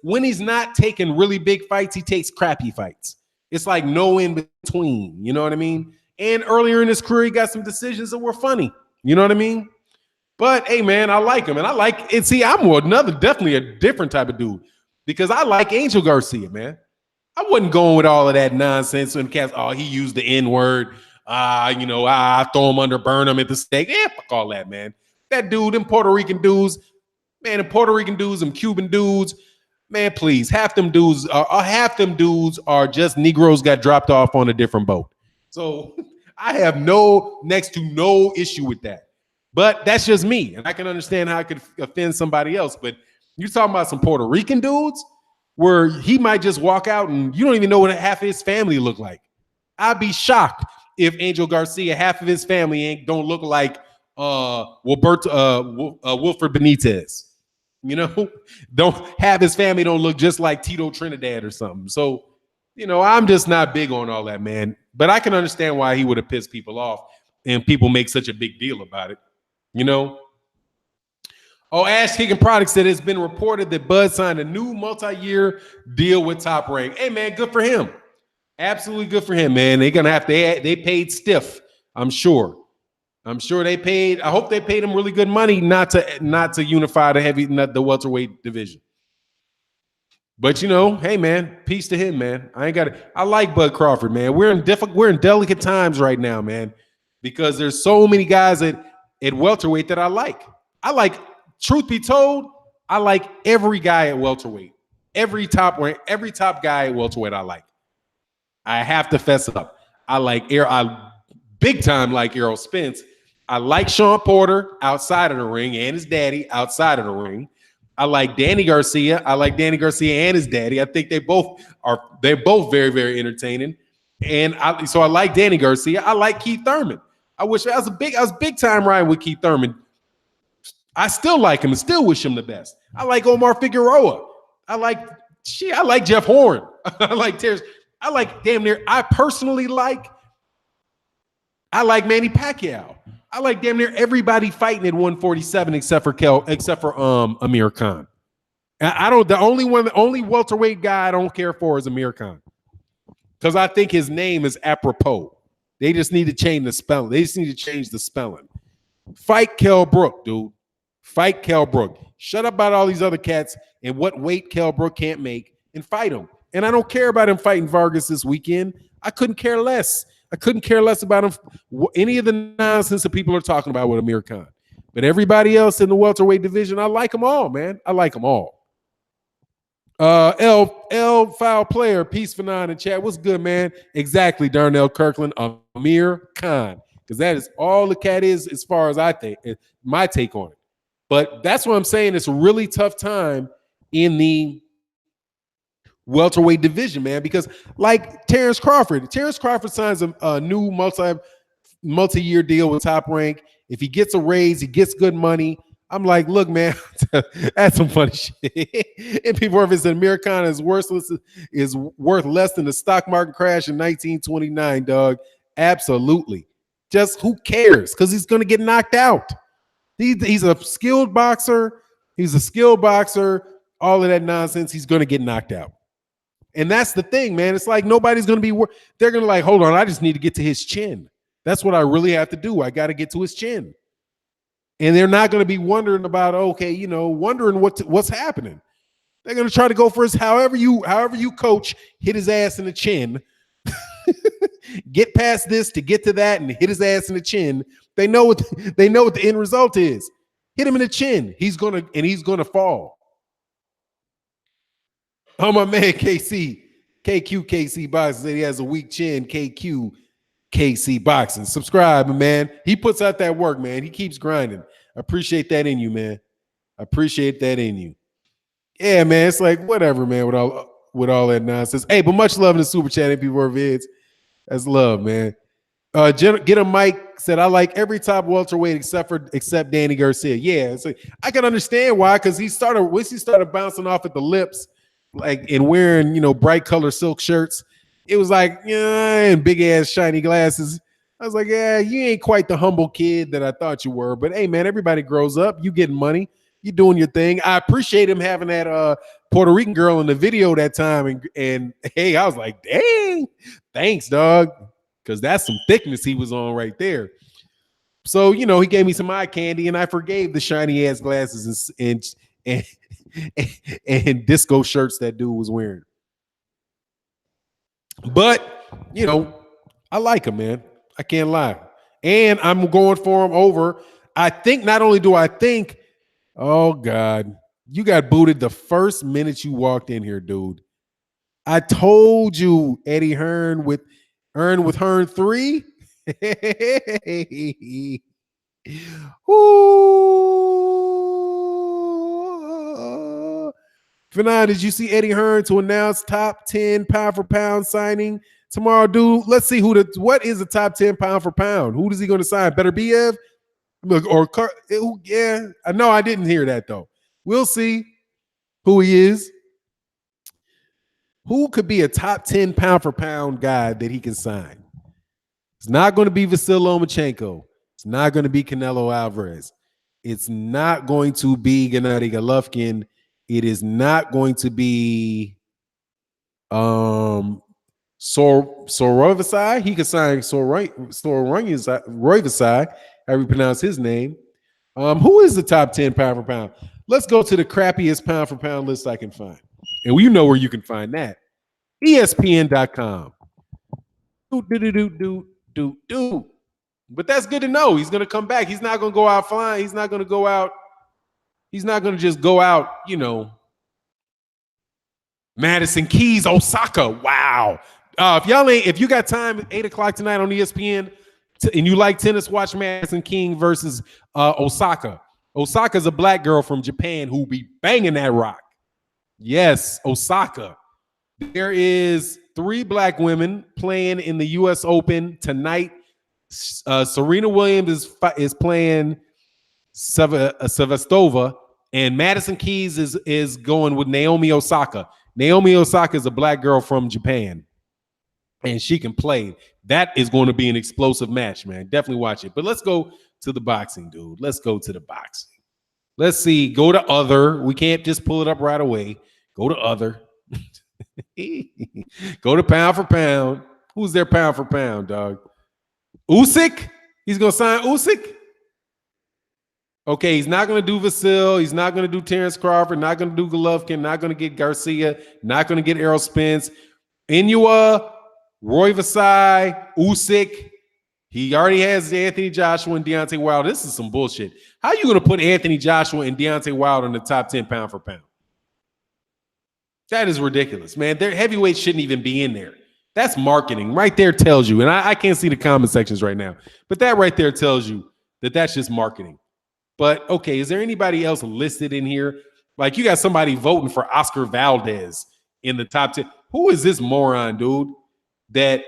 when he's not taking really big fights, he takes crappy fights. It's like no in between. You know what I mean? And earlier in his career, he got some decisions that were funny. You know what I mean? But hey, man, I like him. And I'm definitely a different type of dude because I like Angel Garcia, man. I wasn't going with all of that nonsense when cats, he used the N-word. I throw him under, burn him at the stake. Yeah, fuck all that, man. That dude, them Puerto Rican dudes, them Cuban dudes, man, please. Half them dudes are just Negroes got dropped off on a different boat. So I have next to no issue with that. But that's just me, and I can understand how I could offend somebody else. But you're talking about some Puerto Rican dudes where he might just walk out and you don't even know what half of his family look like. I'd be shocked if Angel Garcia, half of his family don't look like Wilfred Benitez. You know, don't have his family don't look just like Tito Trinidad or something. So, I'm just not big on all that, man. But I can understand why he would have pissed people off and people make such a big deal about it. Oh, Ash Kicking Products said it's been reported that Bud signed a new multi-year deal with Top Rank. Hey, man, good for him. Absolutely good for him, man. They're gonna they paid stiff. I'm sure they paid. I hope they paid him really good money not to unify the welterweight division. But hey, man, peace to him, man. I like Bud Crawford, man. We're in delicate times right now, man, because there's so many guys at welterweight that I like. Truth be told, I like every guy at welterweight. Every top guy at welterweight I like. I have to fess up. I big time like Errol Spence. I like Shawn Porter outside of the ring and his daddy outside of the ring. I like Danny Garcia. I like Danny Garcia and his daddy. I think they're both very, very entertaining. And so I like Danny Garcia. I like Keith Thurman. I was big time riding with Keith Thurman. I still like him and still wish him the best. I like Omar Figueroa. I like Jeff Horn. I like Terrence. I like I like Manny Pacquiao. I like damn near everybody fighting at 147 except for Amir Khan. The only welterweight guy I don't care for is Amir Khan. Because I think his name is apropos. They just need to change the spelling. Fight Kell Brook, dude. Fight Kell Brook. Shut up about all these other cats and what weight Kell Brook can't make and fight him. And I don't care about him fighting Vargas this weekend. I couldn't care less. About him, any of the nonsense that people are talking about with Amir Khan. But everybody else in the welterweight division, I like them all, man. I like them all. L Foul Player, peace for nine in chat. What's good, man? Exactly, Darnell Kirkland, Amir Khan. Because that is all the cat is as far as I think, my take on it. But that's what I'm saying. It's a really tough time in the welterweight division, man, because like Terrence Crawford signs a new multi-year deal with Top Rank. If he gets a raise, he gets good money. I'm like, look, man, that's some funny shit. And people, if it's an Amir Khan is worth less than the stock market crash in 1929, dog. Absolutely. Just who cares? Because he's going to get knocked out. He's a skilled boxer. All of that nonsense. He's going to get knocked out. And that's the thing, man. It's like nobody's going to be they're going to like, hold on, I just need to get to his chin. That's what I really have to do. I got to get to his chin. And they're not going to be wondering about, wondering what's happening. They're going to try to go for his however you coach, hit his ass in the chin. Get past this to get to that and hit his ass in the chin. They know what the end result is. Hit him in the chin. He's going to fall. Oh, my man, KC Boxing said he has a weak chin. KC Boxing. Subscribe, man. He puts out that work, man. He keeps grinding. I appreciate that in you, man. Yeah, man. It's like whatever, man, with all that nonsense. Hey, but much love in the super chat, MP4 vids. That's love, man. Get a mic said I like every top welterweight except Danny Garcia. Yeah, so I can understand why, because he started bouncing off at the lips. Like and wearing, bright color silk shirts. It was like, and big ass shiny glasses. I was like, yeah, you ain't quite the humble kid that I thought you were. But hey, man, everybody grows up. You getting money. You doing your thing. I appreciate him having that Puerto Rican girl in the video that time. And hey, I was like, dang, thanks, dog. Because that's some thickness he was on right there. So, he gave me some eye candy and I forgave the shiny ass glasses and disco shirts that dude was wearing. But, I like him, man. I can't lie. And I'm going for him over. I think not only do I think, oh, God, you got booted the first minute you walked in here, dude. I told you Eddie Hearn with Hearn 3. Ooh. Fanon, did you see Eddie Hearn to announce top 10 pound for pound signing tomorrow, dude? Let's see what is the top 10 pound for pound? Who is he going to sign? Better BF? Look, or yeah. No, I didn't hear that though. We'll see who he is. Who could be a top 10 pound for pound guy that he can sign? It's not going to be Vasily Lomachenko. It's not going to be Canelo Alvarez. It's not going to be Gennady Golovkin. It is not going to be Sorovisai. He could sign Sorovisai, however you pronounce his name. Who is the top 10 pound for pound? Let's go to the crappiest pound for pound list I can find. And you know where you can find that. ESPN.com. Do. But that's good to know. He's going to come back. He's not going to go out flying. He's not going to go out. He's not going to just go out, Madison Keys, Osaka. Wow. If you got time, 8:00 tonight on ESPN, and you like tennis, watch Madison King versus Osaka. Osaka's a black girl from Japan who be banging that rock. Yes, Osaka. There is 3 black women playing in the U.S. Open tonight. Serena Williams is playing Sevastova, and Madison Keys is going with Naomi Osaka. Naomi Osaka is a black girl from Japan, and she can play. That is going to be an explosive match, man. Definitely watch it. But let's go to the boxing, dude. Let's go to the boxing. Let's see. Go to other. We can't just pull it up right away. Go to other. Go to pound for pound. Who's their pound for pound, dog? Usyk? He's going to sign Usyk? Okay, he's not going to do Vasil. He's not going to do Terrence Crawford. Not going to do Golovkin. Not going to get Garcia. Not going to get Errol Spence. Inoue, Roy Vasai, Usyk. He already has Anthony Joshua and Deontay Wilder. This is some bullshit. How are you going to put Anthony Joshua and Deontay Wilder in the top 10 pound for pound? That is ridiculous, man. Their heavyweights shouldn't even be in there. That's marketing. Right there tells you, and I can't see the comment sections right now, but that right there tells you that that's just marketing. But, okay, is there anybody else listed in here? Like, you got somebody voting for Oscar Valdez in the top 10. Who is this moron, dude? That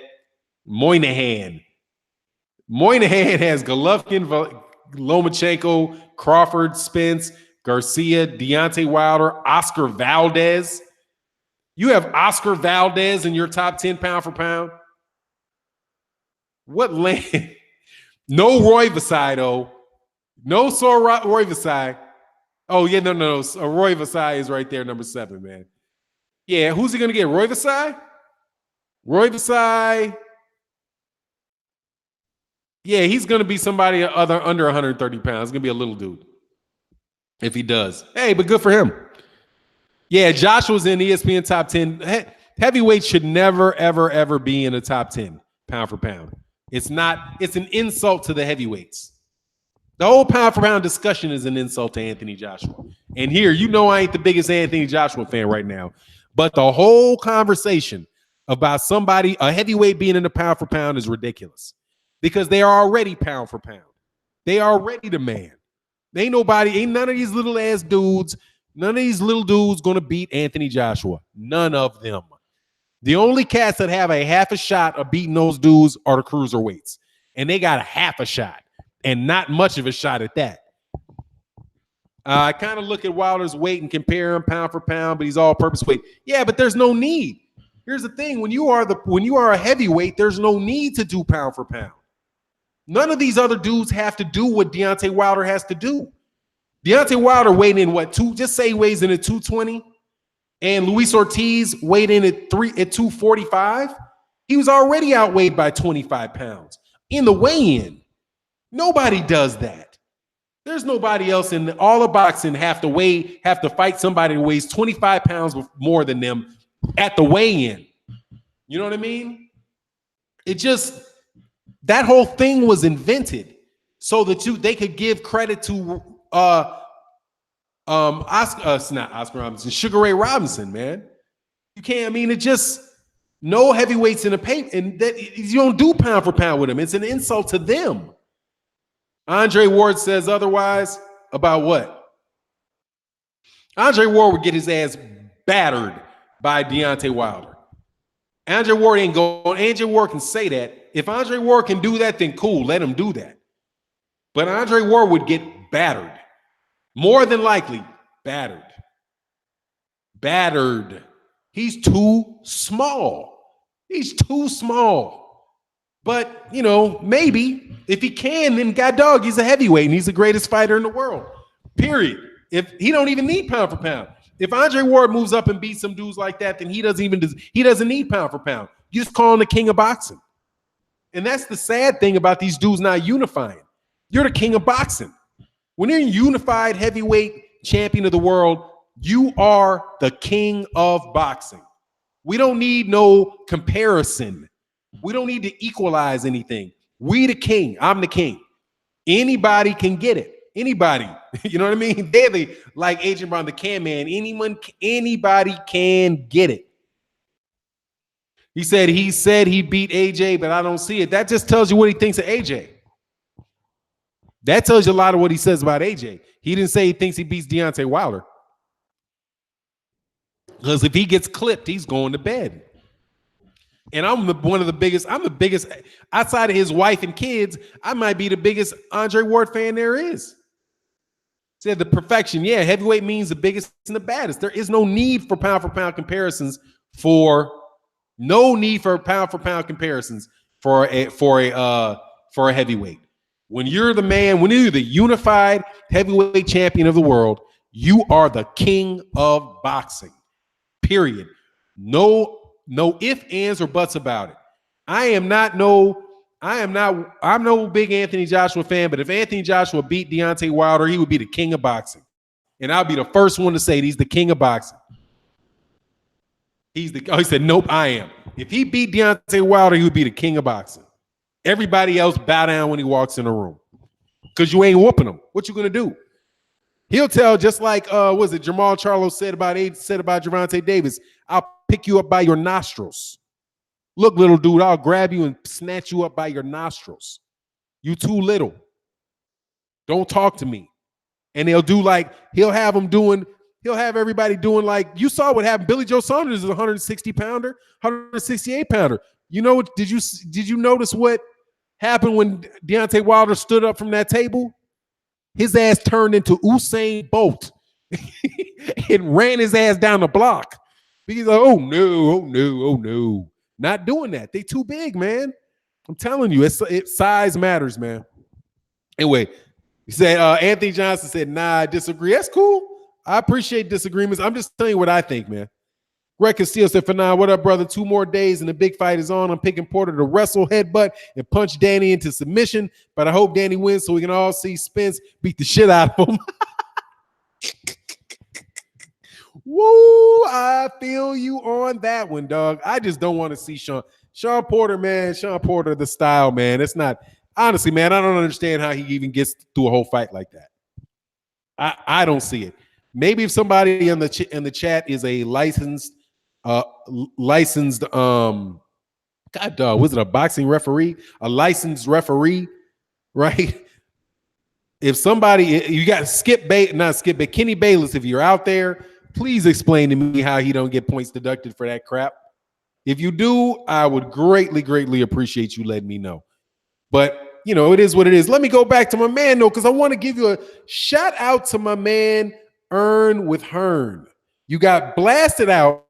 Moynihan has Golovkin, Lomachenko, Crawford, Spence, Garcia, Deontay Wilder, Oscar Valdez. You have Oscar Valdez in your top 10 pound for pound? What land? No Roy Vasai, though. No Roy Vasai. Oh, yeah, no. Roy Vasai is right there, number 7, man. Yeah, who's he going to get? Roy Vasai? Roy Vasai. Yeah, he's going to be somebody under 130 pounds. It's going to be a little dude if he does. Hey, but good for him. Yeah, Joshua's in ESPN top 10. Heavyweight should never, ever, ever be in the top 10 pound for pound. It's an insult to the heavyweights. The whole pound for pound discussion is an insult to Anthony Joshua. And here, I ain't the biggest Anthony Joshua fan right now, but the whole conversation about a heavyweight being in the pound for pound is ridiculous because they are already pound for pound. They are already the man. Ain't none of these little ass dudes, none of these little dudes going to beat Anthony Joshua. None of them. The only cats that have a half a shot of beating those dudes are the cruiserweights. And they got a half a shot. And not much of a shot at that. I kind of look at Wilder's weight and compare him pound for pound, but he's all-purpose weight. Yeah, but there's no need. Here's the thing: when you are a heavyweight, there's no need to do pound for pound. None of these other dudes have to do what Deontay Wilder has to do. Deontay Wilder weighed in just say he weighs in at 220, and Luis Ortiz weighed in at 245. He was already outweighed by 25 pounds in the weigh-in. Nobody does that. There's nobody else in all of boxing have to fight somebody who weighs 25 pounds more than them at the weigh-in. You know what I mean? That whole thing was invented so that they could give credit to not Oscar Robinson, Sugar Ray Robinson, man. You can't, no heavyweights in the paint, and that you don't do pound for pound with them. It's an insult to them. Andre Ward says otherwise about what? Andre Ward would get his ass battered by Deontay Wilder. Andre Ward ain't going. Andre Ward can say that. If Andre Ward can do that, then cool, let him do that. But Andre Ward would get battered. More than likely, battered. Battered. He's too small. He's too small. But, you know, maybe if he can, then God dog, he's a heavyweight and he's the greatest fighter in the world. Period. If he don't even need pound for pound. If Andre Ward moves up and beats some dudes like that, then he doesn't need pound for pound. You just call him the king of boxing. And that's the sad thing about these dudes not unifying. You're the king of boxing. When you're a unified heavyweight champion of the world, you are the king of boxing. We don't need no comparison. We don't need to equalize anything. We the king. I'm the king. Anybody can get it. Anybody. You know what I mean? They're like Agent Brown, the can man. Anybody can get it. He said he beat AJ, but I don't see it. That just tells you what he thinks of AJ. That tells you a lot of what he says about AJ. He didn't say he thinks he beats Deontay Wilder. Because if he gets clipped, he's going to bed. And I'm the biggest outside of his wife and kids. I might be the biggest Andre Ward fan there is. Said the perfection. Yeah, heavyweight means the biggest and the baddest. There is no need for pound comparisons for a heavyweight. When you're the man, when you're the unified heavyweight champion of the world, you are the king of boxing. Period. No ifs, ands, or buts about it. I'm no big Anthony Joshua fan, but if Anthony Joshua beat Deontay Wilder, he would be the king of boxing. And I'll be the first one to say he's the king of boxing. He said, nope, I am. If he beat Deontay Wilder, he would be the king of boxing. Everybody else bow down when he walks in the room. Because you ain't whooping him. What you gonna do? He'll tell, just like Jamal Charlo said about Gervonta Davis, I'll pick you up by your nostrils. Look, little dude, I'll grab you and snatch you up by your nostrils. You too little. Don't talk to me. And he'll have everybody doing like, you saw what happened. Billy Joe Saunders is a 160 pounder, 168 pounder. You know, did you notice what happened when Deontay Wilder stood up from that table? His ass turned into Usain Bolt and ran his ass down the block. He's like, oh no. Not doing that. They too big, man. I'm telling you, size matters, man. Anyway, he said, Anthony Johnson said, nah, I disagree. That's cool. I appreciate disagreements. I'm just telling you what I think, man. Greg Castillo said, for now, what up, brother? 2 more days and the big fight is on. I'm picking Porter to wrestle, headbutt, and punch Danny into submission. But I hope Danny wins so we can all see Spence beat the shit out of him. Woo! I feel you on that one, dog. I just don't want to see Shawn Porter, man. Shawn Porter, the style, man. It's not, honestly, man, I don't understand how he even gets through a whole fight like that. I don't see it. Maybe if somebody in the chat is a licensed God dog, was it a boxing referee? A licensed referee, right? If somebody, you got Kenny Bayless, if you're out there, please explain to me how he don't get points deducted for that crap. If you do, I would greatly appreciate you letting me know. But, you know, it is what it is. Let me go back to my man, though, because I want to give you a shout out to my man, Earn with Hearn. You got blasted out.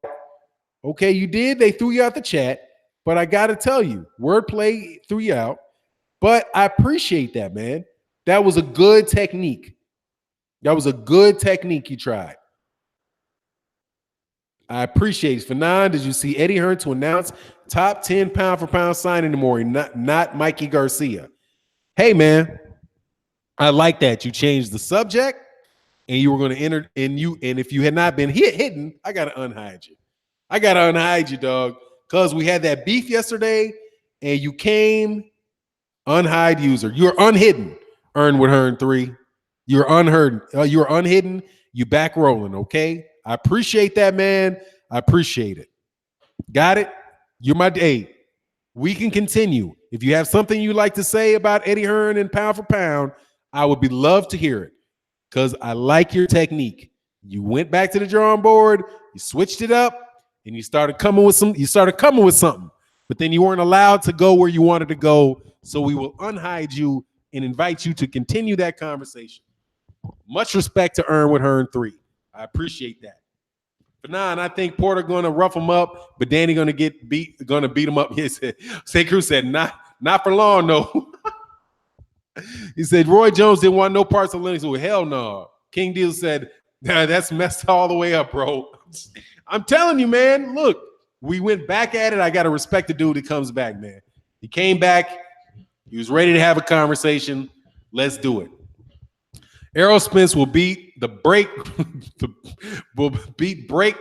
Okay, you did. They threw you out the chat. But I got to tell you, wordplay threw you out. But I appreciate that, man. That was a good technique. That was a good technique you tried. I appreciate it. Fanon, did you see Eddie Hearn to announce top 10 pound for pound signing in the morning, not Mikey Garcia? Hey, man, I like that. You changed the subject and you were going to enter, and if you had not been hidden, I got to unhide you. I got to unhide you, dog, because we had that beef yesterday and you came unhide user. You're unhidden. Earn with Hearn 3. You're unheard. You're unhidden. You back rolling, okay? I appreciate that, man. I appreciate it. Got it? You're my day. We can continue. If you have something you like to say about Eddie Hearn and pound for pound, I would be love to hear it because I like your technique. You went back to the drawing board, you switched it up, and you started coming with something. But then you weren't allowed to go where you wanted to go. So we will unhide you and invite you to continue that conversation. Much respect to Earn with Hearn 3. I appreciate that. But I think Porter gonna rough him up, but Danny gonna beat him up. He said, St. Cruz said, not for long, no. He said Roy Jones didn't want no parts of Lennox. Well, hell no. King Deal said, nah, that's messed all the way up, bro. I'm telling you, man. Look, we went back at it. I gotta respect the dude that comes back, man. He came back. He was ready to have a conversation. Let's do it. Errol Spence will beat brake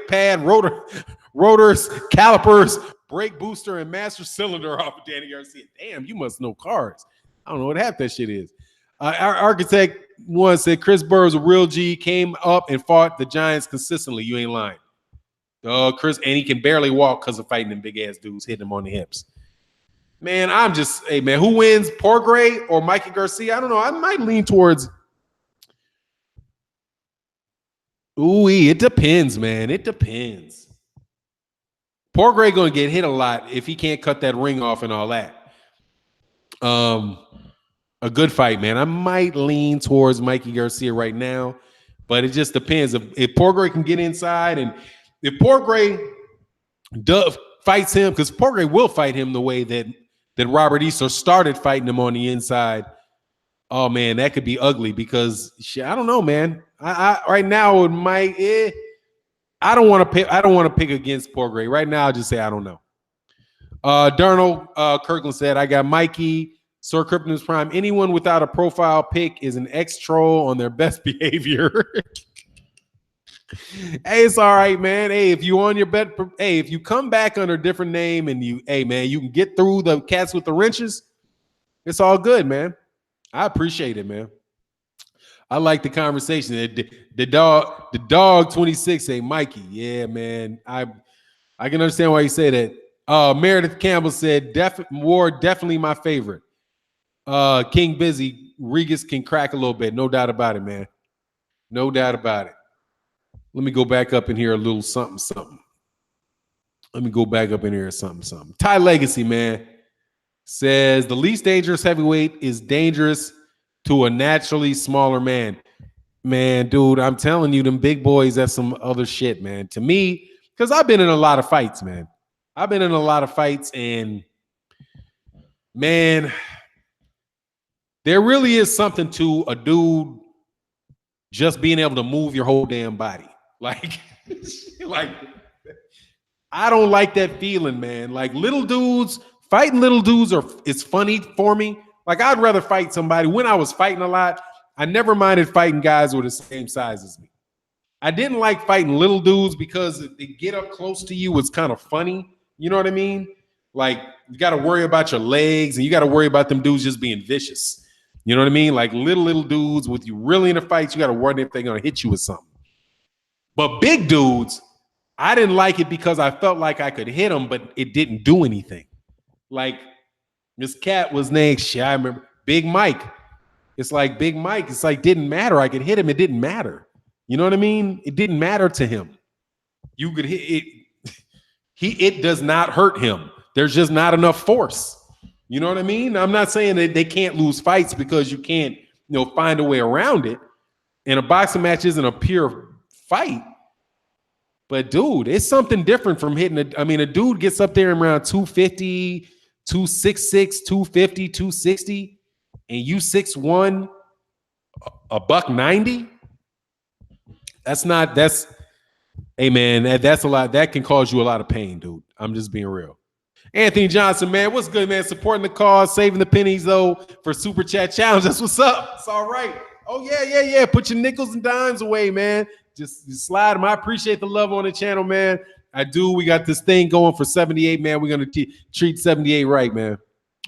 pad, rotors, calipers, brake booster, and master cylinder off of Danny Garcia. Damn, you must know cars. I don't know what half that shit is. Our architect once said Chris Burr's a real G, came up and fought the Giants consistently. You ain't lying. Chris, and he can barely walk because of fighting them big ass dudes, hitting him on the hips. Man, hey man, who wins, Porgray or Mikey Garcia? I don't know. I might lean towards. Ooh, it depends, man. It depends. Porgray gonna get hit a lot if he can't cut that ring off and all that. A good fight, man. I might lean towards Mikey Garcia right now, but it just depends. If Porgray can get inside, and if Porgray fights him, because Porgray will fight him the way that Robert Easter started fighting him on the inside. Oh man, that could be ugly because I don't know, man. I right now it might. I don't want to pick. I don't want to pick against Porgray right now. I'll just say I don't know. Darnold Kirkland said, "I got Mikey, Sir Krypton's Prime. Anyone without a profile pic is an ex-troll on their best behavior." Hey, it's all right, man. Hey, if you on your bet, hey, if you come back under a different name and you can get through the cats with the wrenches. It's all good, man. I appreciate it, man. I like the conversation. The dog 26 say Mikey. Yeah, man. I can understand why you say that. Meredith Campbell said Ward definitely my favorite. King Busy, Regis can crack a little bit. No doubt about it, man. No doubt about it. Let me go back up in here a little something. Let me go back up in here something. Ty Legacy, man, says the least dangerous heavyweight is dangerous to a naturally smaller man. Man, dude, I'm telling you, them big boys, that's some other shit, man. To me, because I've been in a lot of fights, man. I've been in a lot of fights, and man, there really is something to a dude just being able to move your whole damn body. Like I don't like that feeling, man. Like fighting little dudes is funny for me. Like I'd rather fight somebody. When I was fighting a lot, I never minded fighting guys who were the same size as me. I didn't like fighting little dudes because they get up close to you. It's kind of funny. You know what I mean? Like you got to worry about your legs and you got to worry about them dudes just being vicious. You know what I mean? Like little dudes with you really in a fight, you got to worry if they're going to hit you with something. But big dudes, I didn't like it because I felt like I could hit them, but it didn't do anything. Like this cat was named, I remember, Big Mike. It's like Big Mike. It's like didn't matter. I could hit him. It didn't matter. You know what I mean? It didn't matter to him. You could hit it. It does not hurt him. There's just not enough force. You know what I mean? I'm not saying that they can't lose fights because you can't, find a way around it. And a boxing match isn't a pure fight. But dude, it's something different from hitting a dude gets up there around 250, 266, 250, 260, and you 6'1", $190. Hey man, that's a lot. That can cause you a lot of pain, dude. I'm just being real. Anthony Johnson, man, what's good, man? Supporting the cause, saving the pennies though for Super Chat Challenge. That's what's up. It's all right. Oh yeah. Put your nickels and dimes away, man. Just slide them. I appreciate the love on the channel, man. I do. We got this thing going for 78, man. We're gonna treat 78 right, man.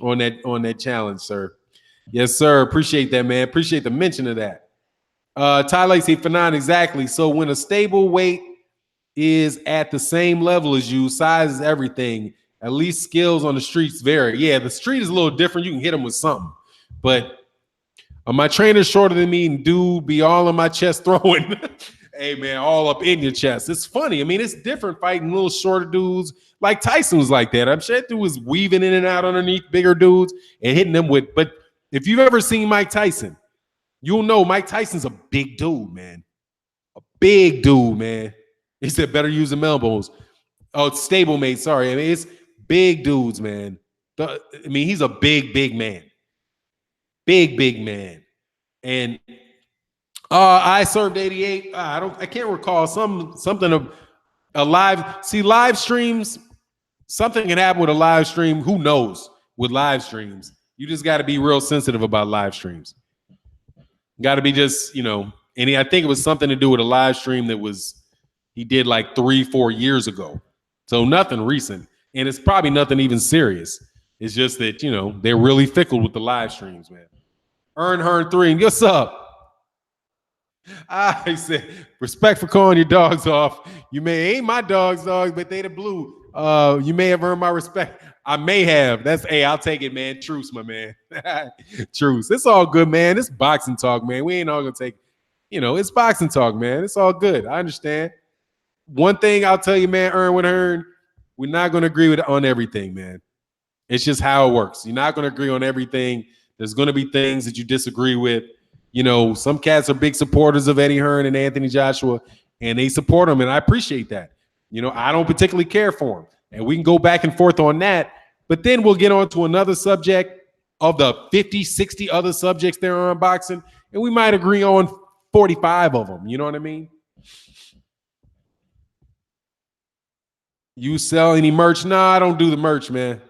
On that challenge, sir. Yes, sir. Appreciate that, man. Appreciate the mention of that. Ty say for 9 exactly. So when a stable weight is at the same level as you, size is everything. At least skills on the streets vary. Yeah, the street is a little different. You can hit them with something, but My trainer's shorter than me, and dude be all on my chest throwing. Hey man, all up in your chest. It's funny. I mean, it's different fighting little shorter dudes. Like Tyson was like that. I'm sure that dude was weaving in and out underneath bigger dudes and hitting them with. But if you've ever seen Mike Tyson, you'll know Mike Tyson's a big dude, man. A big dude, man. He said better use them elbows. Oh, it's stablemate. Sorry. I mean, it's big dudes, man. I mean, he's a big man. Big man. And I served 88. I can't recall something of a live. See, live streams, something can happen with a live stream. Who knows with live streams? You just got to be real sensitive about live streams. Got to be just, and I think it was something to do with a live stream that he did like 3-4 years ago. So nothing recent. And it's probably nothing even serious. It's just that, they're really fickle with the live streams, man. Earn Hearn 3. And what's up? I said, respect for calling your dogs off. You ain't my dogs, but they the blue. You may have earned my respect. I may have. I'll take it, man. Truce, my man. Truce. It's all good, man. It's boxing talk, man. We ain't all gonna take, it's boxing talk, man. It's all good. I understand. One thing I'll tell you, man, Earn with Earn, we're not gonna agree on everything, man. It's just how it works. You're not gonna agree on everything. There's gonna be things that you disagree with. Some cats are big supporters of Eddie Hearn and Anthony Joshua, and they support him, and I appreciate that. I don't particularly care for him, and we can go back and forth on that, but then we'll get on to another subject of the 50, 60 other subjects there are in boxing, and we might agree on 45 of them. You know what I mean? You sell any merch? No, I don't do the merch, man.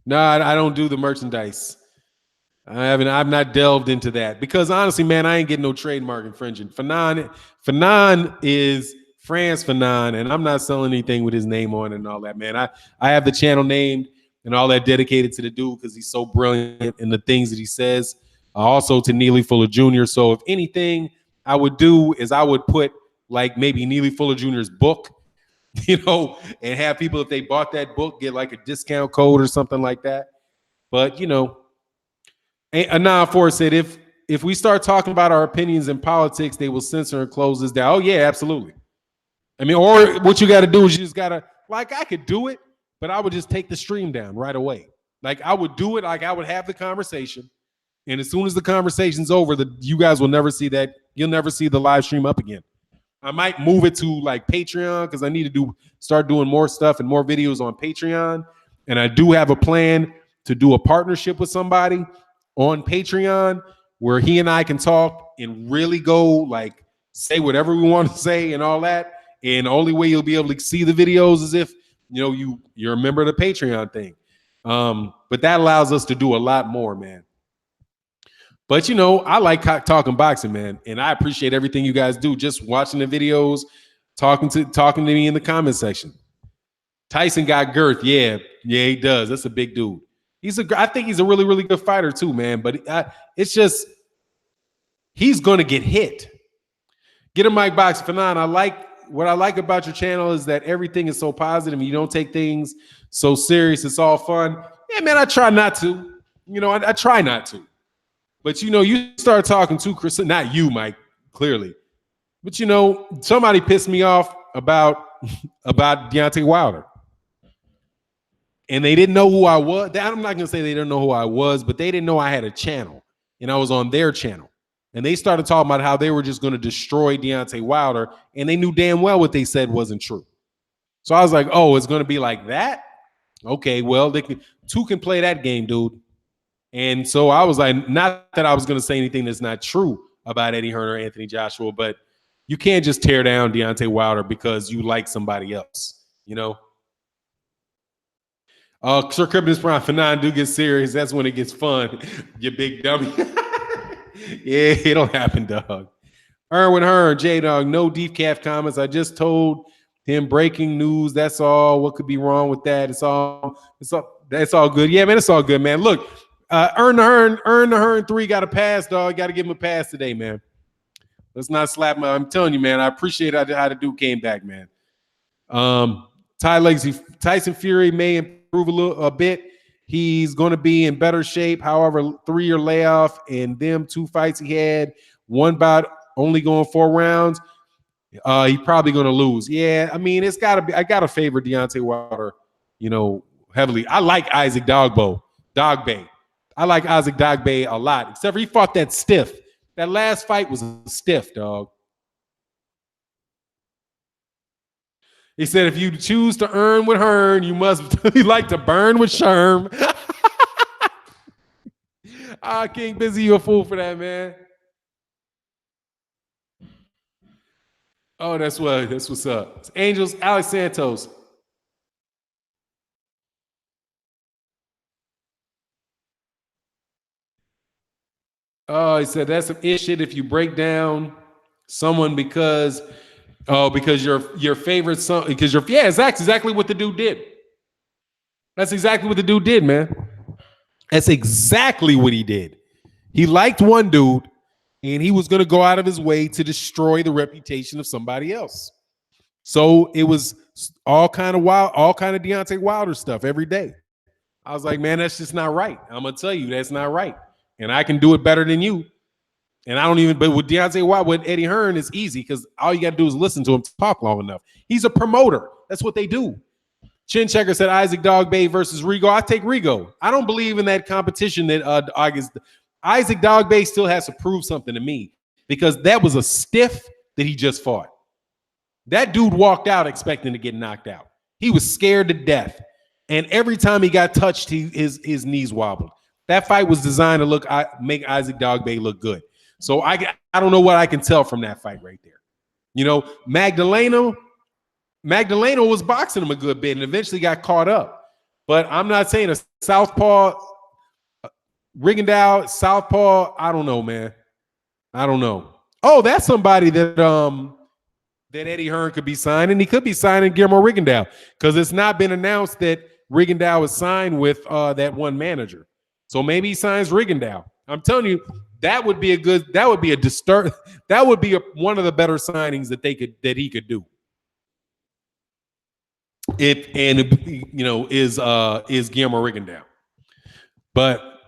No, I don't do the merchandise. I've not delved into that because honestly, man, I ain't getting no trademark infringement. Fanon is France Fanon, and I'm not selling anything with his name on it and all that, man. I have the channel named and all that dedicated to the dude because he's so brilliant in the things that he says. Also to Neely Fuller Jr. So if anything I would do is I would put like maybe Neely Fuller Jr.'s book, and have people, if they bought that book, get like a discount code or something like that. But, Anon Forrest said, if we start talking about our opinions in politics, they will censor and close this down. Oh, yeah, absolutely. I mean, or what you got to do is you just got to, like, I could do it, but I would just take the stream down right away. Like, I would do it, like, I would have the conversation, and as soon as the conversation's over, you guys will never see that. You'll never see the live stream up again. I might move it to, like, Patreon because I need to start doing more stuff and more videos on Patreon, and I do have a plan to do a partnership with somebody on Patreon where he and I can talk and really go like say whatever we want to say and all that. And the only way you'll be able to see the videos is if you're a member of the Patreon thing. But that allows us to do a lot more, man. But I like talking boxing, man, and I appreciate everything you guys do. Just watching the videos, talking to me in the comment section. Tyson got girth, yeah, he does. That's a big dude. I think he's a really, really good fighter too, man. But it's just he's gonna get hit. Get a mic box, Fanon. What I like about your channel is that everything is so positive. You don't take things so serious. It's all fun. Yeah, man. I try not to. I try not to. But you start talking to Chris, not you, Mike, clearly. But somebody pissed me off about Deontay Wilder. And they didn't know who I was. I'm not going to say they didn't know who I was, but they didn't know I had a channel. And I was on their channel. And they started talking about how they were just going to destroy Deontay Wilder. And they knew damn well what they said wasn't true. So I was like, oh, it's going to be like that? Okay, well, two can play that game, dude. And so I was like, not that I was going to say anything that's not true about Eddie Hearn or Anthony Joshua, but you can't just tear down Deontay Wilder because you like somebody else, Sir Crippin' Prime Fanon do get serious. That's when it gets fun. You big dummy. Yeah, it don't happen, dog. Erwin Hearn, J-Dog, no decaf comments. I just told him breaking news. That's all. What could be wrong with that? That's all good. Yeah, man, it's all good, man. Look, Earn the Hearn 3 got a pass, dog. Got to give him a pass today, man. Let's not slap him. I'm telling you, man, I appreciate how the dude came back, man. Tyson Fury may improve a bit He's going to be in better shape. However, 3-year layoff and them 2 fights he had, one bout only going 4 rounds. He's probably going to lose. Yeah, I mean, it's got to be. I got to favor Deontay Wilder, heavily. I like Isaac Dogboe. I like Isaac Dogboe a lot, except for he fought that stiff. That last fight was stiff, dog. He said, if you choose to earn with Hearn, you must like to burn with Sherm. King Busy, you a fool for that, man. Oh, that's what's up. It's Angels, Alex Santos. Oh, he said that's some ish shit if you break down someone because your favorite song, because that's exactly what the dude did. That's exactly what the dude did, man. That's exactly what he did. He liked one dude, and he was going to go out of his way to destroy the reputation of somebody else. So it was all kind of Deontay Wilder stuff every day. I was like, man, that's just not right. I'm going to tell you that's not right. And I can do it better than you. And I don't even, but with Deontay Wilder, with Eddie Hearn, it's easy because all you got to do is listen to him talk long enough. He's a promoter. That's what they do. Chin Checker said Isaac Dogboe versus Rigo. I take Rigo. I don't believe in that competition that Isaac Dogboe still has to prove something to me because that was a stiff that he just fought. That dude walked out expecting to get knocked out. He was scared to death. And every time he got touched, his knees wobbled. That fight was designed to make Isaac Dogboe look good. So I don't know what I can tell from that fight right there. Magdaleno was boxing him a good bit and eventually got caught up. But I'm not saying a southpaw, Rigondeaux, southpaw. I don't know, man. I don't know. Oh, that's somebody that Eddie Hearn could be signing. He could be signing Guillermo Rigondeaux because it's not been announced that Rigondeaux is signed with that one manager. So maybe he signs Rigondeaux. I'm telling you, that would be one of the better signings that he could do. Is Guillermo Rigondeaux. But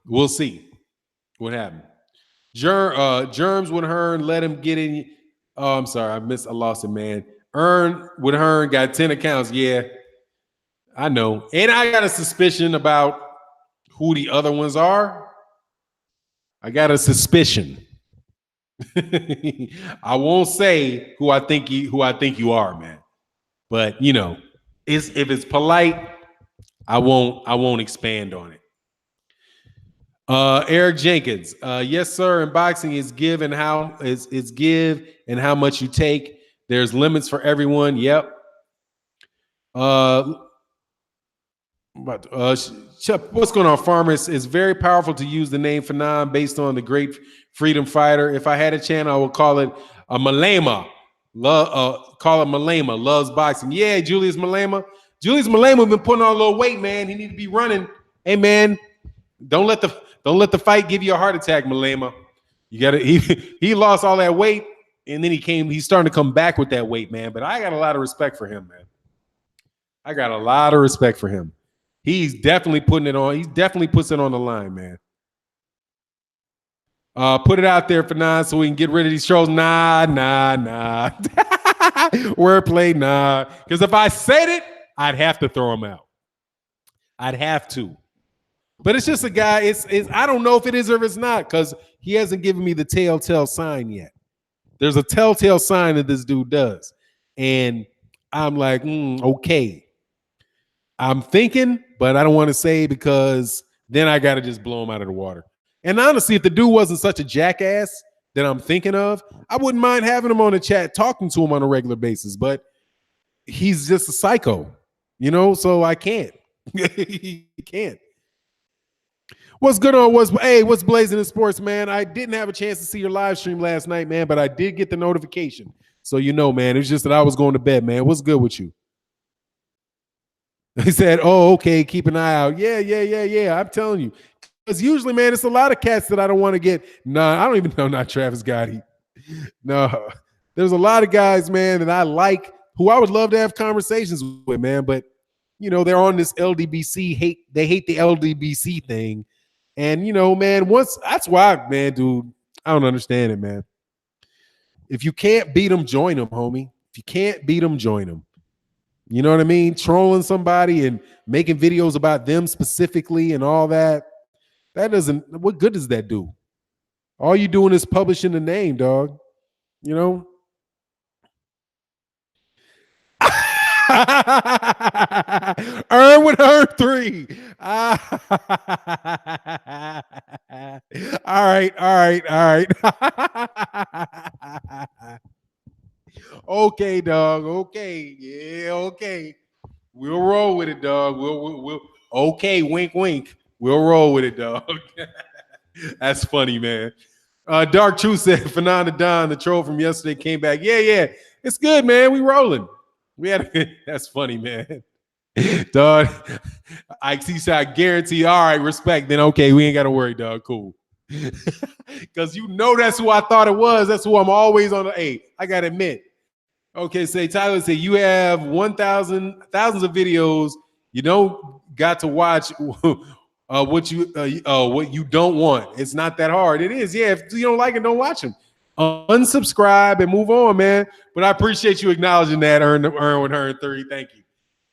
we'll see what happened. Germs with Hearn, let him get in. Oh, I'm sorry, I lost it, man. Hearn got 10 accounts. Yeah, I know. And I got a suspicion about who the other ones are. I got a suspicion. I won't say who I think you are, man. But if it's polite, I won't expand on it. Eric Jenkins, yes, sir. In boxing, it's give and how much you take. There's limits for everyone. Yep. What's going on, farmers? It's very powerful to use the name Fanon based on the great freedom fighter. If I had a channel, I would call it a Malema. Call it Malema. Loves boxing. Yeah, Julius Malema. Julius Malema been putting on a little weight, man. He need to be running. Hey, man, don't let the fight give you a heart attack, Malema. You got to. He lost all that weight, and then he's starting to come back with that weight, man. But I got a lot of respect for him, man. I got a lot of respect for him. He's definitely putting it on. He definitely puts it on the line, man. Put it out there for Fanon so we can get rid of these trolls. Nah. Wordplay, nah. Because if I said it, I'd have to throw him out. I'd have to. But it's just a guy. It's I don't know if it is or if it's not because he hasn't given me the telltale sign yet. There's a telltale sign that this dude does. And I'm like, okay. I'm thinking, but I don't want to say because then I got to just blow him out of the water. And honestly, if the dude wasn't such a jackass that I'm thinking of, I wouldn't mind having him on the chat, talking to him on a regular basis. But he's just a psycho, so I can't. He can't. What's good on what's blazing in sports, man? I didn't have a chance to see your live stream last night, man, but I did get the notification. So man, it's just that I was going to bed, man. What's good with you? He said, oh, okay, keep an eye out. Yeah. I'm telling you. Because usually, man, it's a lot of cats that I don't want to get. Nah, I don't even know, not Travis Gotti. No, there's a lot of guys, man, that I like, who I would love to have conversations with, man, but they're on this LDBC hate. They hate the LDBC thing. And, man, that's why, man, dude, I don't understand it, man. If you can't beat them, join them, homie. If you can't beat them, join them. You know what I mean? Trolling somebody and making videos about them specifically and all that. What good does that do? All you doing is publishing the name, dog. Earn with her 3. All right. Okay, dog. Okay. Yeah, okay. We'll roll with it, dog. We'll okay, wink, wink. We'll roll with it, dog. That's funny, man. Dark Truth said, Fernanda Don, the troll from yesterday, came back. Yeah. It's good, man. We rolling. That's funny, man. Dog. He said, I guarantee, all right, respect. Then okay, we ain't got to worry, dog. Cool. Because that's who I thought it was. That's who I'm always on. Hey, I got to admit. Okay, say Tyler said you have thousands of videos. You don't got to watch what you don't want. It's not that hard. It is. Yeah, if you don't like it, don't watch them. Unsubscribe and move on, man. But I appreciate you acknowledging that. Earn with her 30. Thank you.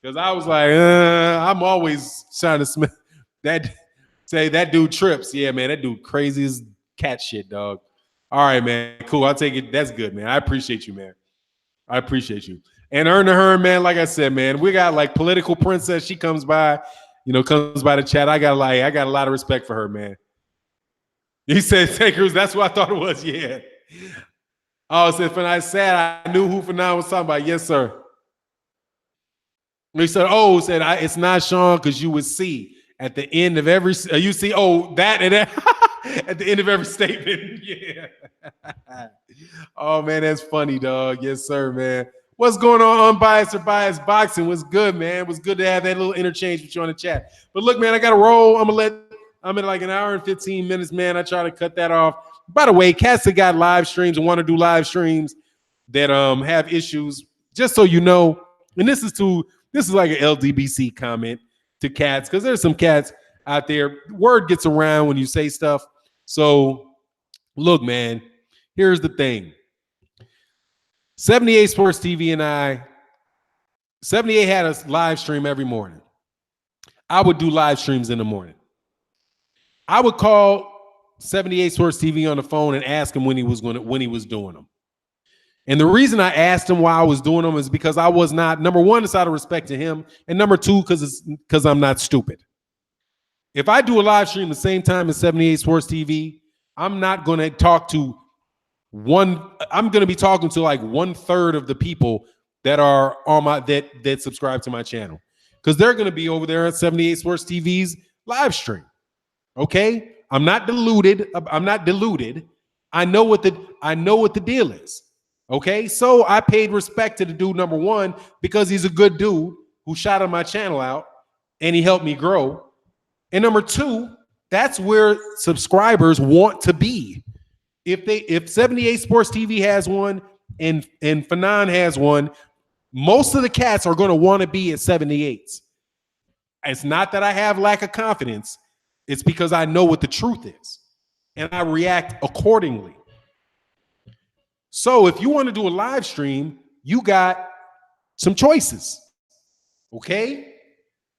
Because I was like, I'm always trying to smell that. Say that dude trips. Yeah, man, that dude crazy as cat shit, dog. All right, man. Cool. I'll take it. That's good, man. I appreciate you, man. I appreciate you. And Earn to Her, man, like I said, man, we got like Political Princess. She comes by, comes by the chat. I got a lot of respect for her, man. He said Takers, that's what I thought it was. Yeah. Oh, it said when I said I knew who Fernand was talking about. Yes, sir. He said, it's not Shawn because you would see at the end of every you see, that and that at the end of every statement. Yeah. Oh man, that's funny, dog. Yes, sir, man. What's going on, Unbiased or Biased Boxing? What's good, man? It was good to have that little interchange with you on the chat. But look, man, I got to roll. I'm in like an hour and 15 minutes, man. I try to cut that off. By the way, cats that got live streams and want to do live streams that have issues, just so you know, and this is like an LDBC comment to cats, because there's some cats out there. Word gets around when you say stuff. So look, man, here's the thing. 78 Sports TV and 78 had a live stream every morning. I would do live streams in the morning. I would call 78 Sports TV on the phone and ask him when he was doing them. And the reason I asked him why I was doing them is because I was not, number one, it's out of respect to him, and number two, because I'm not stupid. If I do a live stream the same time as 78 Sports TV, I'm not going to talk to I'm going to be talking to like 1/3 of the people that are on that subscribe to my channel, because they're going to be over there at 78 Sports TV's live stream. Okay, I'm not deluded. I know what the deal is. Okay, so I paid respect to the dude, number one, because he's a good dude who shouted my channel out and he helped me grow. And number two, that's where subscribers want to be. If 78 Sports TV has one and Fanon has one, most of the cats are going to want to be at 78s. It's not that I have lack of confidence. It's because I know what the truth is and I react accordingly. So if you want to do a live stream, you got some choices. Okay?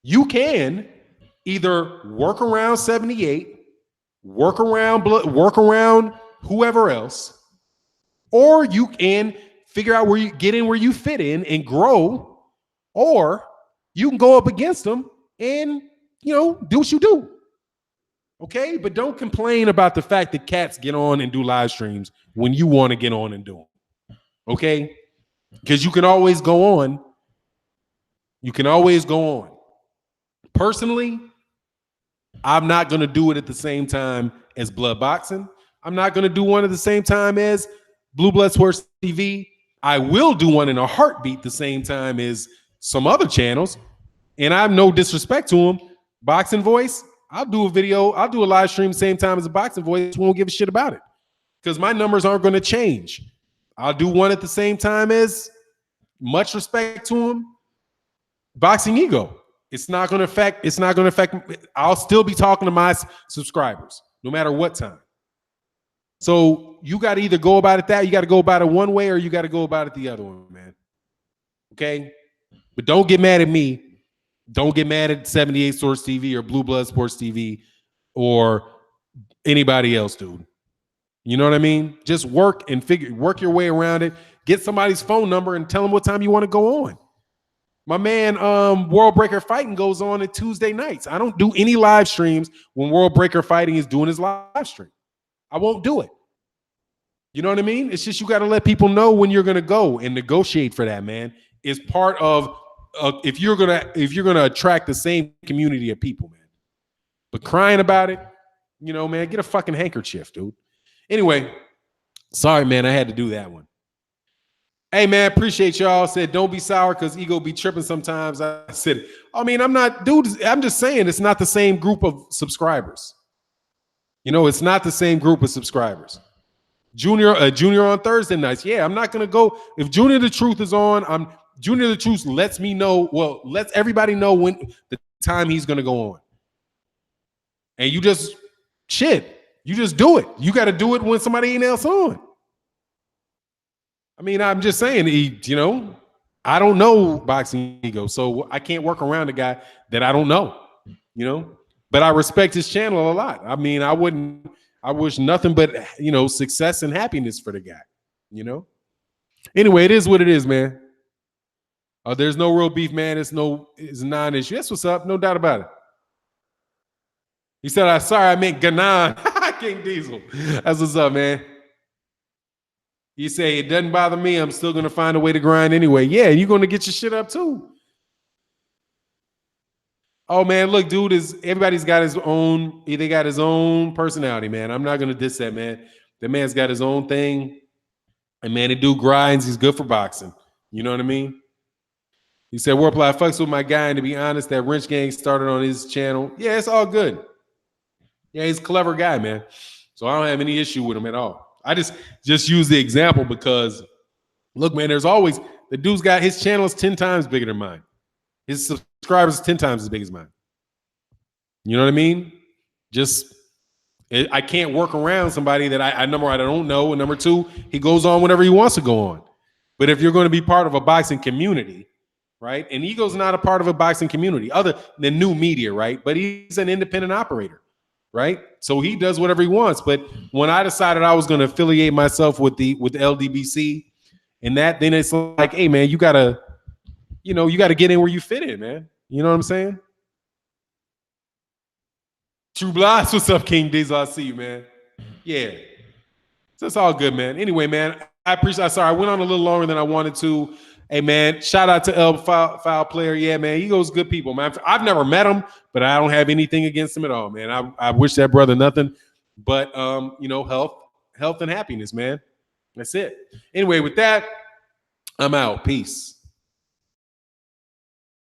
You can either work around 78, work around whoever else, or you can figure out where you get in, where you fit in and grow, or you can go up against them and, do what you do. Okay? But don't complain about the fact that cats get on and do live streams when you want to get on and do them. Okay? Because you can always go on. Personally, I'm not going to do it at the same time as Blood Boxing. I'm not going to do one at the same time as Blue Blood Sports TV. I will do one in a heartbeat the same time as some other channels. And I have no disrespect to them. Boxing Voice, I'll do a live stream the same time as a Boxing Voice. Won't give a shit about it, because my numbers aren't going to change. I'll do one at the same time as, much respect to him, Boxing Ego. It's not going to affect. It's not going to affect. I'll still be talking to my subscribers no matter what time. So you got to either go about it that you got to go about it one way or you got to go about it the other one, man. Okay, but don't get mad at me. Don't get mad at 78 Source TV or Blue Blood Sports TV or anybody else, dude. You know what I mean? Just work your way around it. Get somebody's phone number and tell them what time you want to go on. My man, World Breaker Fighting goes on at Tuesday nights. I don't do any live streams when World Breaker Fighting is doing his live stream. I won't do it. You know what I mean? It's just you got to let people know when you're going to go and negotiate for that, man. It's part of if you're gonna attract the same community of people, man. But crying about it, you know, man, get a fucking handkerchief, dude. Anyway, sorry, man, I had to do that one. Hey, man, appreciate y'all. Said don't be sour because ego be tripping sometimes. I said, I mean, I'm not, dude. I'm just saying it's not the same group of subscribers. You know, it's not the same group of subscribers. Junior on Thursday nights. Yeah, I'm not gonna go if Junior the Truth is on. Junior the Truth lets me know. Well, lets everybody know when the time he's gonna go on. And you just you just do it. You got to do it when somebody ain't else on. I mean, I'm just saying, you know, I don't know boxing ego, so I can't work around a guy that I don't know. You know, but I respect his channel a lot. I mean, I wish nothing but, you know, success and happiness for the guy. You know. Anyway, it is what it is, man. There's no real beef, man. It's a non-issue. That's what's up. No doubt about it. He said, "I'm sorry, I meant Ganon." King Diesel. That's what's up, man. You say it doesn't bother me. I'm still gonna find a way to grind anyway. Yeah, you're gonna get your shit up too. Oh man, look, dude, everybody's got his own. They got his own personality, man. I'm not gonna diss that, man. The man's got his own thing, and man, the dude grinds. He's good for boxing. You know what I mean? He said, "Warply, I fucks with my guy, and to be honest, that wrench gang started on his channel. Yeah, it's all good. Yeah, he's a clever guy, man. So I don't have any issue with him at all. I just use the example because, look, man, there's always the dude's got his channel is 10 times bigger than mine. His subscribers is 10 times as big as mine. You know what I mean? I can't work around somebody that I number one, I don't know, and number two, he goes on whenever he wants to go on. But if you're going to be part of a boxing community, right? And Ego's not a part of a boxing community other than new media, right? But he's an independent operator. Right, so he does whatever he wants. But when I decided I was going to affiliate myself with the LDBC, and that, then it's like, hey, man, you gotta get in where you fit in, man. You know what I'm saying? True Blast, what's up, King Diesel? I see you, man. Yeah, so it's all good, man. Anyway, man, I appreciate. Sorry, I went on a little longer than I wanted to. Hey, man, shout out to El Foul Player. Yeah, man, he goes good people, man. I've never met him, but I don't have anything against him at all, man. I wish that brother nothing but, you know, health and happiness, man. That's it. Anyway, with that, I'm out. Peace.